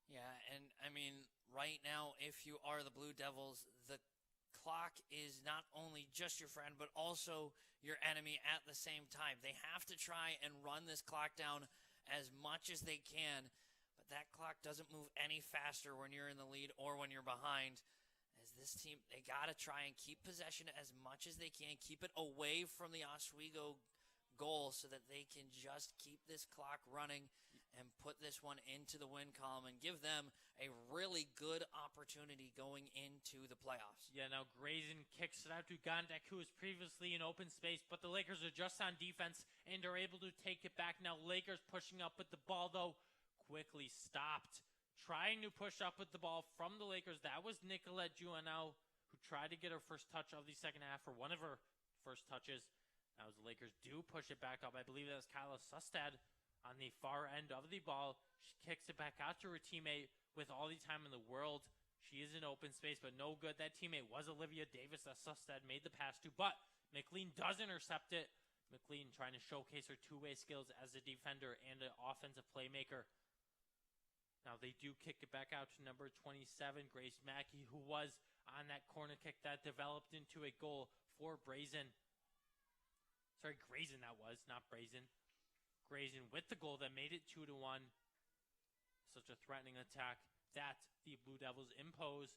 B: Yeah, and I mean, right now, if you are the Blue Devils, the clock is not only just your friend, but also your enemy at the same time. They have to try and run this clock down as much as they can, but that clock doesn't move any faster when you're in the lead or when you're behind. As this team, they got to try and keep possession as much as they can, keep it away from the Oswego goal so that they can just keep this clock running and put this one into the win column and give them a really good opportunity going into the playoffs.
A: Yeah, now Grayson kicks it out to Gondek, who was previously in open space, but the Lakers are just on defense and are able to take it back. Now Lakers pushing up with the ball, though, quickly stopped. Trying to push up with the ball from the Lakers. That was Nicolette Juanel, who tried to get her first touch of the second half, or one of her first touches. Now as the Lakers do push it back up, I believe that was Kyla Sustad on the far end of the ball. She kicks it back out to her teammate with all the time in the world. She is in open space, but no good. That teammate was Olivia Davis that Sustad made the pass to, but McLean does intercept it. McLean trying to showcase her two-way skills as a defender and an offensive playmaker. Now they do kick it back out to number 27, Grace Mackey, who was on that corner kick that developed into a goal for Grayson, that was, not Brazen. Grayson with the goal that made it 2-1. Such a threatening attack that the Blue Devils impose.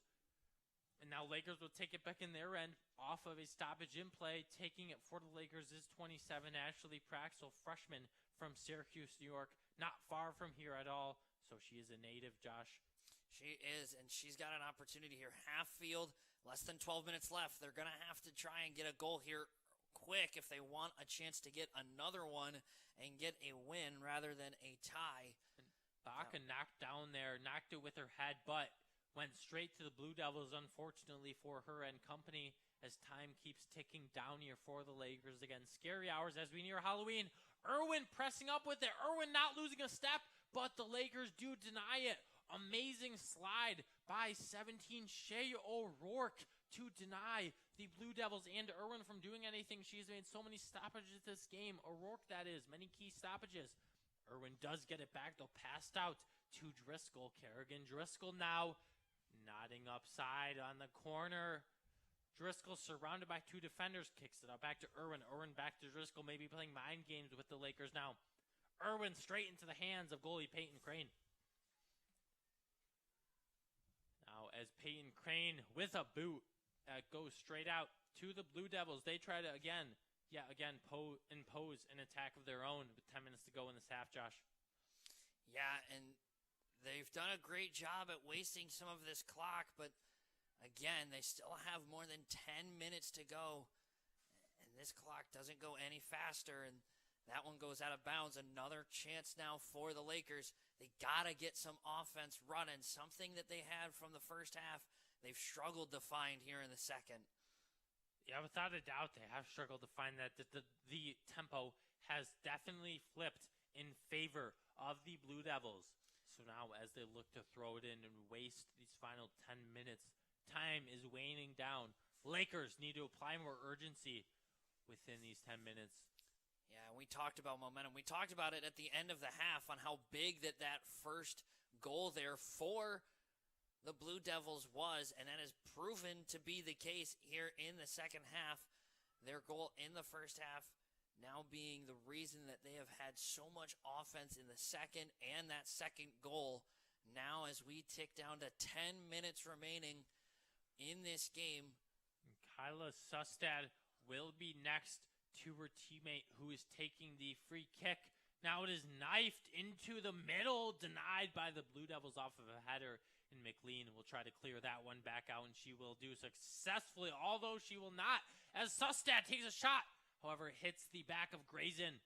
A: And now Lakers will take it back in their end off of a stoppage in play. Taking it for the Lakers is 27, Ashley Praxel, freshman from Syracuse, New York. Not far from here at all. So she is a native, Josh.
B: She is, and she's got an opportunity here. Half field, less than 12 minutes left. They're going to have to try and get a goal here quick if they want a chance to get another one and get a win rather than a tie.
A: And Baca knocked it with her head, but went straight to the Blue Devils, unfortunately for her and company, as time keeps ticking down here for the Lakers. Again, scary hours as we near Halloween. Irwin pressing up with it. Irwin not losing a step, but the Lakers do deny it. Amazing slide by 17 Shea O'Rourke to deny the Blue Devils and Irwin from doing anything. She's made so many stoppages this game. O'Rourke, that is. Many key stoppages. Irwin does get it back, though. Passed out to Driscoll. Kerrigan Driscoll now nodding upside on the corner. Driscoll surrounded by two defenders. Kicks it up back to Irwin. Irwin back to Driscoll. Maybe playing mind games with the Lakers now. Irwin straight into the hands of goalie Peyton Crane. Now as Peyton Crane with a boot goes straight out to the Blue Devils. They try to again impose an attack of their own with 10 minutes to go in this half, Josh.
B: Yeah, and they've done a great job at wasting some of this clock, but again, they still have more than 10 minutes to go, and this clock doesn't go any faster, and that one goes out of bounds. Another chance now for the Lakers. They got to get some offense running, something that they had from the first half. They've struggled to find here in the second.
A: Yeah, without a doubt, they have struggled to find that. The tempo has definitely flipped in favor of the Blue Devils. So now as they look to throw it in and waste these final 10 minutes, time is waning down. Lakers need to apply more urgency within these 10 minutes.
B: Yeah, we talked about momentum. We talked about it at the end of the half on how big that first goal there for the Blue Devils was, and that has proven to be the case here in the second half. Their goal in the first half now being the reason that they have had so much offense in the second and that second goal. Now as we tick down to 10 minutes remaining in this game.
A: Kyla Sustad will be next to her teammate who is taking the free kick. Now it is knifed into the middle, denied by the Blue Devils off of a header. And McLean will try to clear that one back out, and she will do successfully, although she will not, as Sustad takes a shot. However, it hits the back of Grayson.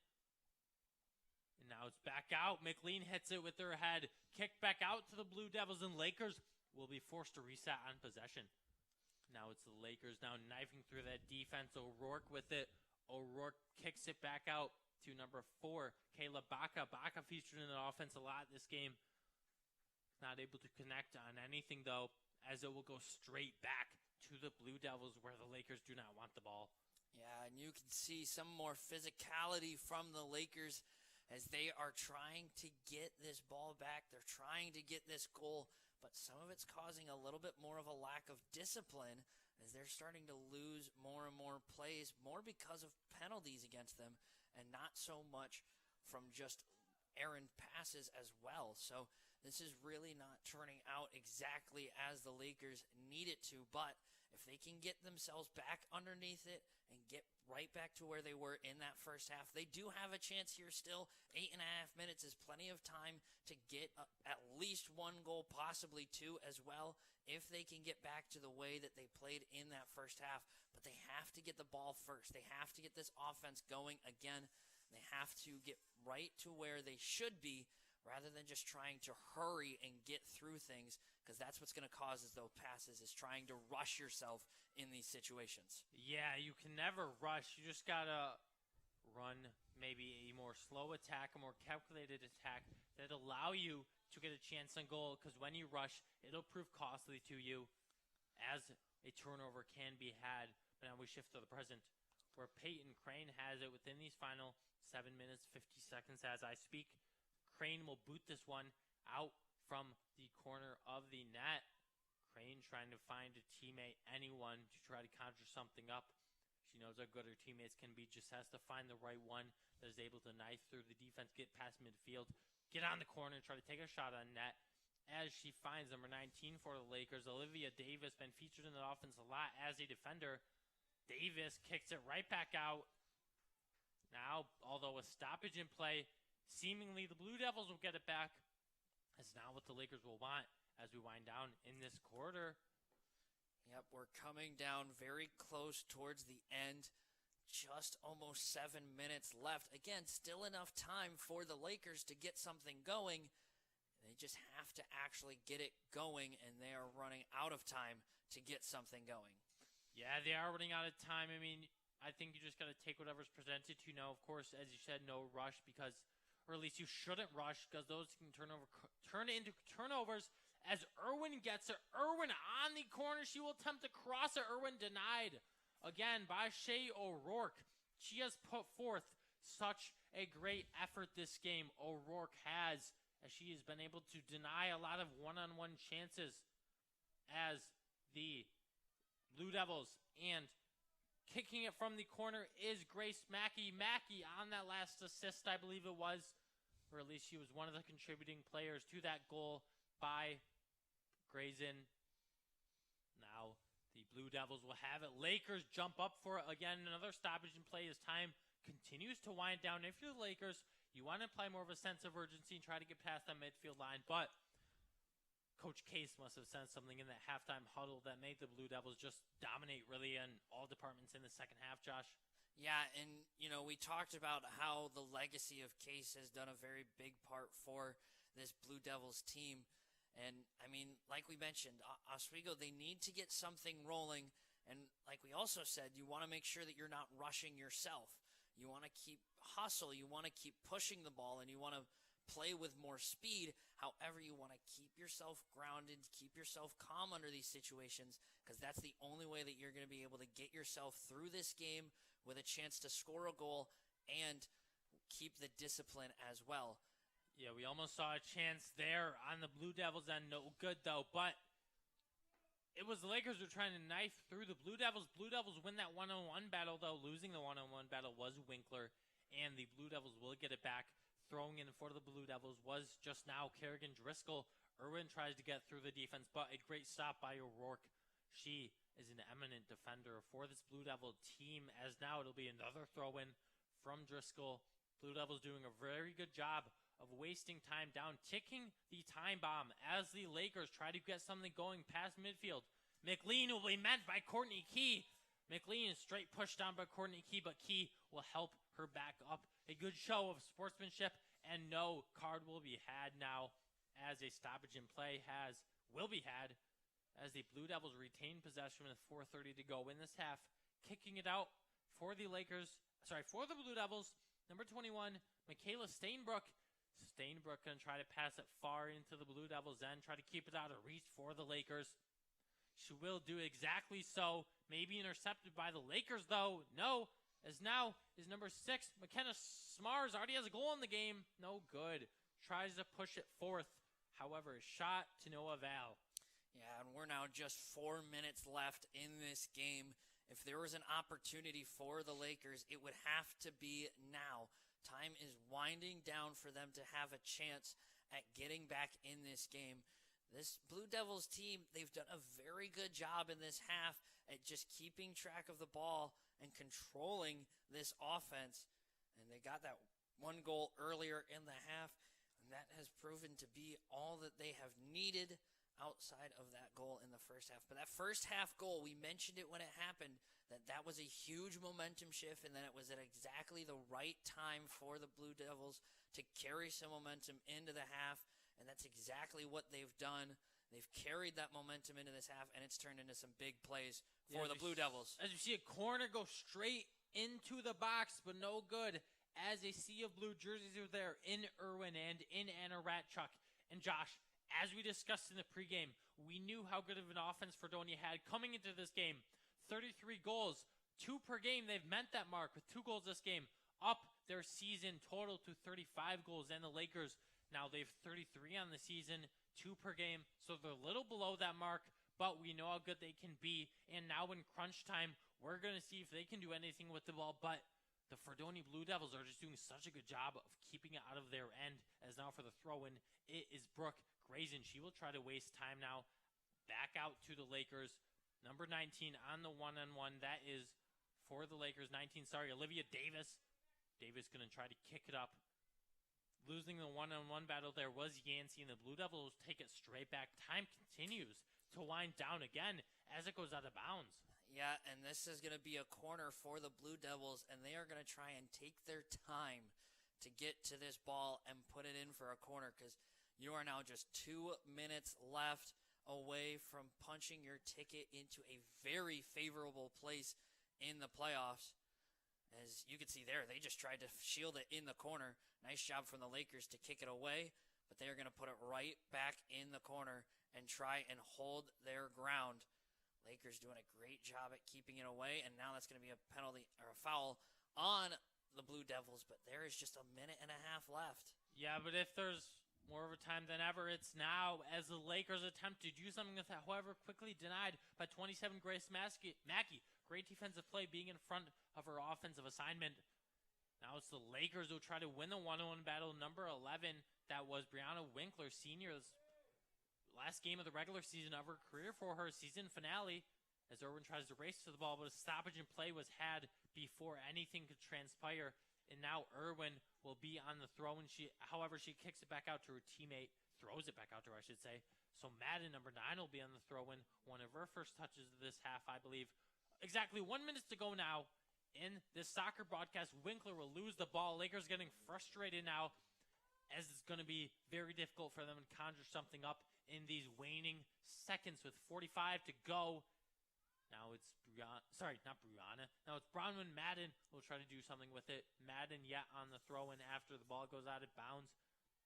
A: And now it's back out. McLean hits it with her head. Kick back out to the Blue Devils, and Lakers will be forced to reset on possession. Now it's the Lakers now knifing through that defense. O'Rourke with it. O'Rourke kicks it back out to number 4, Kayla Baca. Baca featured in the offense a lot this game. Not able to connect on anything, though, as it will go straight back to the Blue Devils where the Lakers do not want the ball.
B: Yeah, and you can see some more physicality from the Lakers as they are trying to get this ball back. They're trying to get this goal, but some of it's causing a little bit more of a lack of discipline as they're starting to lose more and more plays, more because of penalties against them and not so much from just errant passes as well. So this is really not turning out exactly as the Lakers need it to, but if they can get themselves back underneath it and get right back to where they were in that first half, they do have a chance here still. 8.5 minutes is plenty of time to get at least one goal, possibly 2 as well, if they can get back to the way that they played in that first half. But they have to get the ball first. They have to get this offense going again. They have to get right to where they should be, rather than just trying to hurry and get through things, because that's what's going to cause those passes, is trying to rush yourself in these situations.
A: Yeah, you can never rush. You just got to run maybe a more slow attack, a more calculated attack that allow you to get a chance on goal, because when you rush, it'll prove costly to you as a turnover can be had. But now we shift to the present, where Peyton Crane has it within these final 7 minutes, 50 seconds as I speak. Crane will boot this one out from the corner of the net. Crane trying to find a teammate, anyone, to try to conjure something up. She knows how good her teammates can be, just has to find the right one that is able to knife through the defense, get past midfield, get on the corner, try to take a shot on net. As she finds number 19 for the Lakers, Olivia Davis, been featured in the offense a lot as a defender. Davis kicks it right back out. Now, although a stoppage in play, seemingly the Blue Devils will get it back. That's not what the Lakers will want as we wind down in this quarter.
B: Yep, we're coming down very close towards the end. Just almost 7 minutes left. Again, still enough time for the Lakers to get something going. They just have to actually get it going, and they are running out of time to get something going.
A: Yeah, they are running out of time. I mean, I think you just got to take whatever's presented to you. Now, of course, as you said, no rush, because, or at least you shouldn't rush, because those can turn into turnovers. As Irwin gets it, Irwin on the corner, she will attempt to cross it. Irwin denied again by Shea O'Rourke. She has put forth such a great effort this game. O'Rourke has, as she has been able to deny a lot of one-on-one chances as the Blue Devils. And kicking it from the corner is Grace Mackey. Mackey on that last assist, I believe it was, or at least she was one of the contributing players to that goal by Grayson. Now the Blue Devils will have it. Lakers jump up for it again. Another stoppage in play as time continues to wind down. If you're the Lakers, you want to play more of a sense of urgency and try to get past that midfield line, but Coach Case must have sensed something in that halftime huddle that made the Blue Devils just dominate really in all departments in the second half, Josh.
B: Yeah, and, we talked about how the legacy of Case has done a very big part for this Blue Devils team. And, I mean, like we mentioned, Oswego, they need to get something rolling. And like we also said, you want to make sure that you're not rushing yourself. You want to keep hustle. You want to keep pushing the ball, and you want to play with more speed. However, you want to keep yourself grounded, keep yourself calm under these situations, because that's the only way that you're going to be able to get yourself through this game with a chance to score a goal and keep the discipline as well.
A: Yeah, we almost saw a chance there on the Blue Devils end. No good, though. But It was the Lakers who were trying to knife through the Blue Devils. Blue Devils win that one-on-one battle, though. Losing the one-on-one battle was Winkler, and the Blue Devils will get it back. Throwing in for the Blue Devils was just now Kerrigan Driscoll. Irwin tries to get through the defense, but a great stop by O'Rourke. She is an eminent defender for this Blue Devil team, as now it'll be another throw-in from Driscoll. Blue Devils doing a very good job of wasting time down, ticking the time bomb as the Lakers try to get something going past midfield. McLean will be met by Courtney Key. McLean is straight pushed down by Courtney Key, but Key will help her back up. A good show of sportsmanship, and no card will be had now as a stoppage in play will be had as the Blue Devils retain possession with 4:30 to go in this half. Kicking it out for the for the Blue Devils, number 21, Michaela Stainbrook. Stainbrook going to try to pass it far into the Blue Devils' end, try to keep it out of reach for the Lakers. She will do exactly so. Maybe intercepted by the Lakers, though. No, as now is number 6, McKenna Smars. Already has a goal in the game. No good. Tries to push it forth. However, shot to no avail.
B: Yeah, and we're now just 4 minutes left in this game. If there was an opportunity for the Lakers, it would have to be now. Time is winding down for them to have a chance at getting back in this game. This Blue Devils team, they've done a very good job in this half at just keeping track of the ball and controlling this offense. And they got that one goal earlier in the half, and that has proven to be all that they have needed outside of that goal in the first half. But that first half goal, we mentioned it when it happened, that was a huge momentum shift, and then it was at exactly the right time for the Blue Devils to carry some momentum into the half, and that's exactly what they've done. They've carried that momentum into this half, and it's turned into some big plays for the Blue Devils.
A: As you see a corner go straight into the box, but no good, as a sea of blue jerseys are there in Irwin and in Anna Ratchuk. And Josh, as we discussed in the pregame, we knew how good of an offense Fredonia had coming into this game. 33 goals, 2 per game. They've met that mark with 2 goals this game. Up their season total to 35 goals. And the Lakers, now they've 33 on the season, 2 per game. So they're a little below that mark, but we know how good they can be. And now in crunch time, we're going to see if they can do anything with the ball. But the Fredonia Blue Devils are just doing such a good job of keeping it out of their end. As now for the throw-in, it is Brooke Grazen. She will try to waste time now. Back out to the Lakers. Number 19 on the one-on-one. That is for the Lakers. Olivia Davis. Davis going to try to kick it up. Losing the one-on-one battle there was Yancey, and the Blue Devils take it straight back. Time continues to wind down again as it goes out of bounds.
B: Yeah, and this is going to be a corner for the Blue Devils, and they are going to try and take their time to get to this ball and put it in for a corner, because you are now just 2 minutes left away from punching your ticket into a very favorable place in the playoffs. As you can see there, they just tried to shield it in the corner. Nice job from the Lakers to kick it away, but they are going to put it right back in the corner and try and hold their ground. Lakers doing a great job at keeping it away, and now that's going to be a penalty or a foul on the Blue Devils, but there is just a minute and a half left.
A: Yeah, but if there's more of a time than ever, it's now, as the Lakers attempt to do something with that, however, quickly denied by 27 Grace Mackey. Great defensive play being in front of her offensive assignment. Now it's the Lakers who try to win the one-on-one battle. Number 11, that was Brianna Winkler, senior's last game of the regular season of her career for her season finale, as Irwin tries to race to the ball, but a stoppage in play was had before anything could transpire. And now Irwin will be on the throw, and however, she kicks it back out to her teammate, throws it back out to her, I should say. So Madden, number 9, will be on the throw-in. One of her first touches of this half, I believe. Exactly 1 minute to go now in this soccer broadcast. Winkler will lose the ball. Lakers getting frustrated now, as it's going to be very difficult for them to conjure something up in these waning seconds with 45 to go. Now it's Now it's Bronwyn Madden will try to do something with it. Madden yet on the throw-in after the ball goes out of bounds.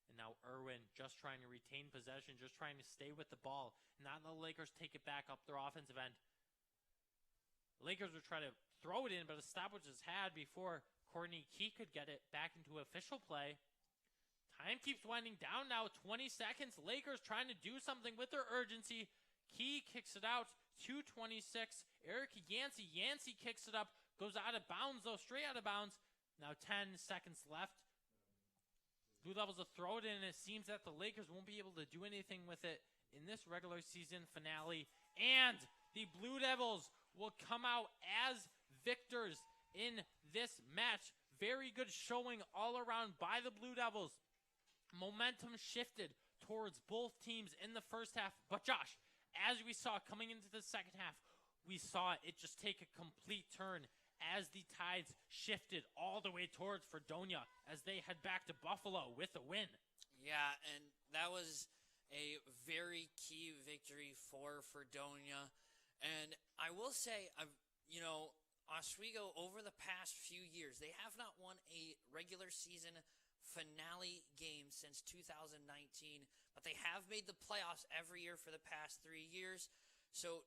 A: And now Irwin just trying to retain possession, just trying to stay with the ball. Not let the Lakers take it back up their offensive end. The Lakers will try to throw it in, but a stoppage was had before Courtney Key could get it back into official play. Time keeps winding down now, 20 seconds. Lakers trying to do something with their urgency. Key kicks it out. 2:26. Eric Yancey kicks it up. Goes out of bounds, though, straight out of bounds. Now 10 seconds left. Blue Devils will throw it in, and it seems that the Lakers won't be able to do anything with it in this regular season finale. And the Blue Devils will come out as victors in this match. Very good showing all around by the Blue Devils. Momentum shifted towards both teams in the first half. But Josh, as we saw coming into the second half, we saw it just take a complete turn as the tides shifted all the way towards Fredonia as they head back to Buffalo with a win.
B: Yeah, and that was a very key victory for Fredonia. And I will say, Oswego, over the past few years, they have not won a regular season finale game since 2019, but they have made the playoffs every year for the past 3 years. So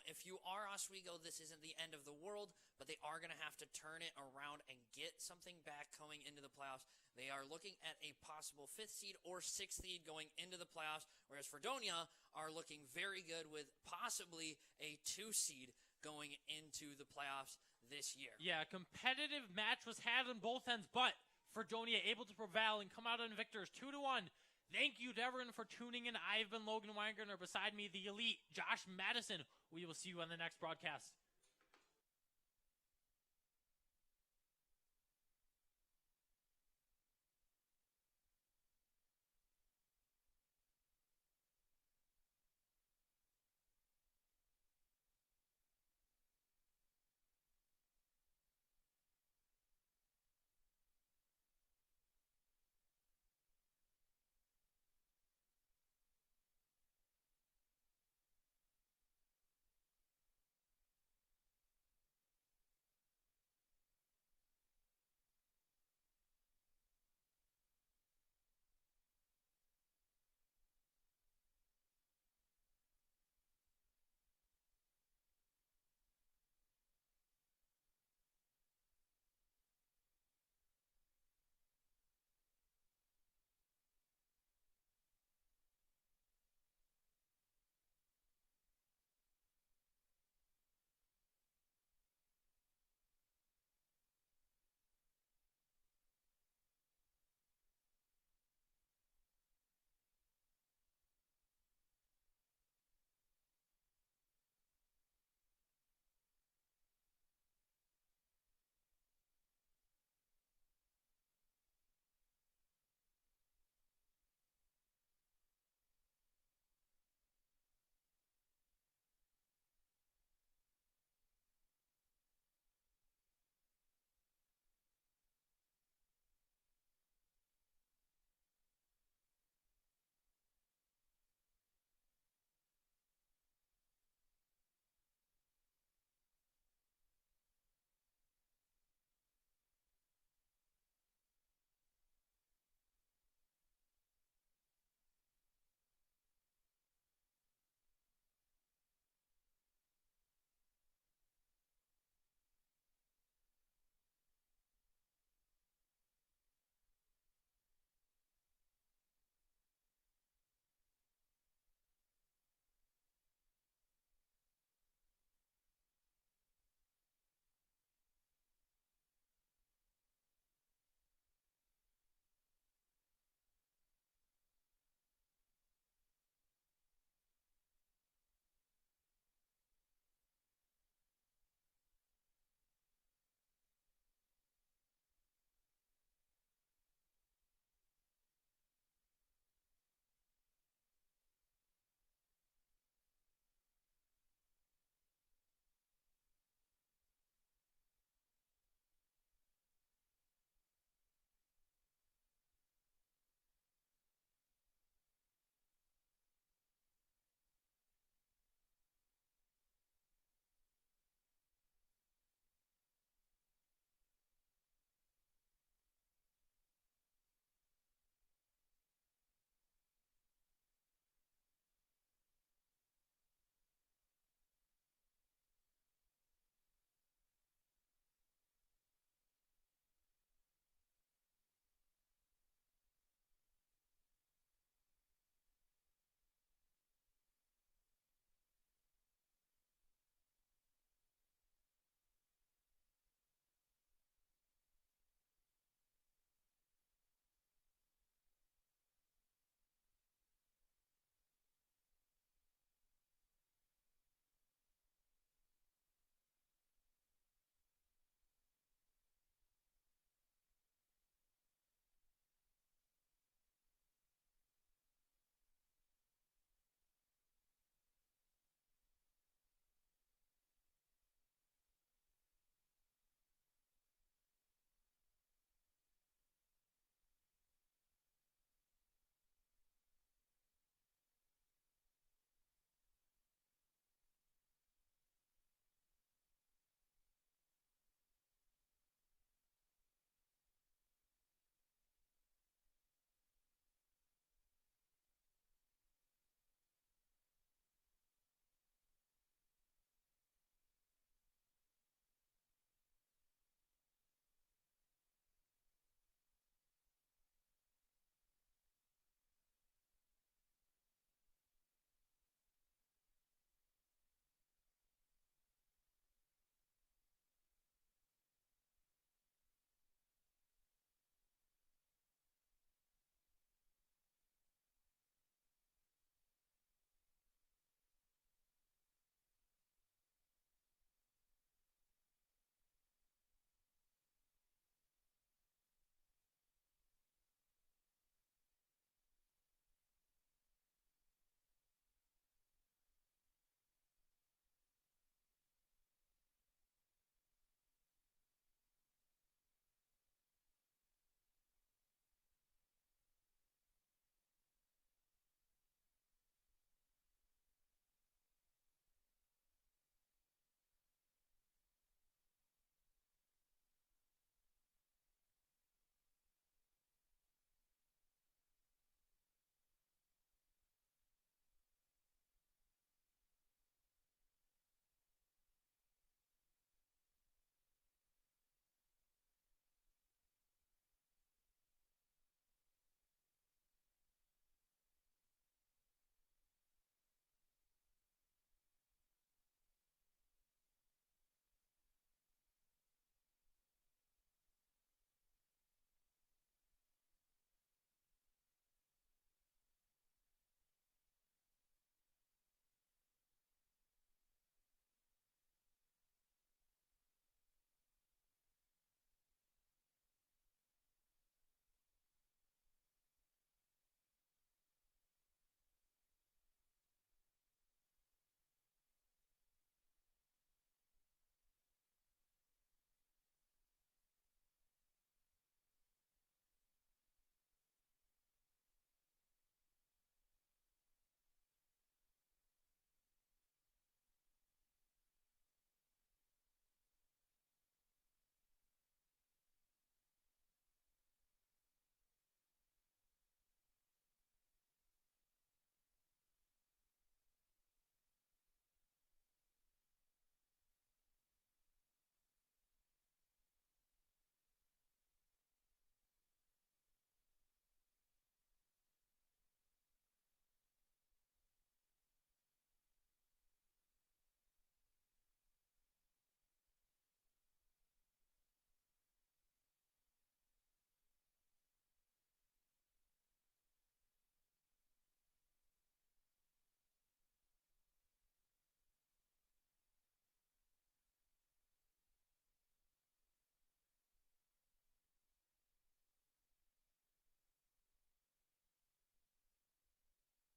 B: if you are Oswego, this isn't the end of the world, but they are going to have to turn it around and get something back coming into the playoffs. They are looking at a possible 5th seed or 6th seed going into the playoffs, whereas Fredonia are looking very good with possibly a 2 seed going into the playoffs this year.
A: Yeah, a competitive match was had on both ends, but Fredonia able to prevail and come out on victors 2-1. Thank you to everyone for tuning in. I've been Logan Weingartner. Beside me, the elite Josh Madison. We will see you on the next broadcast.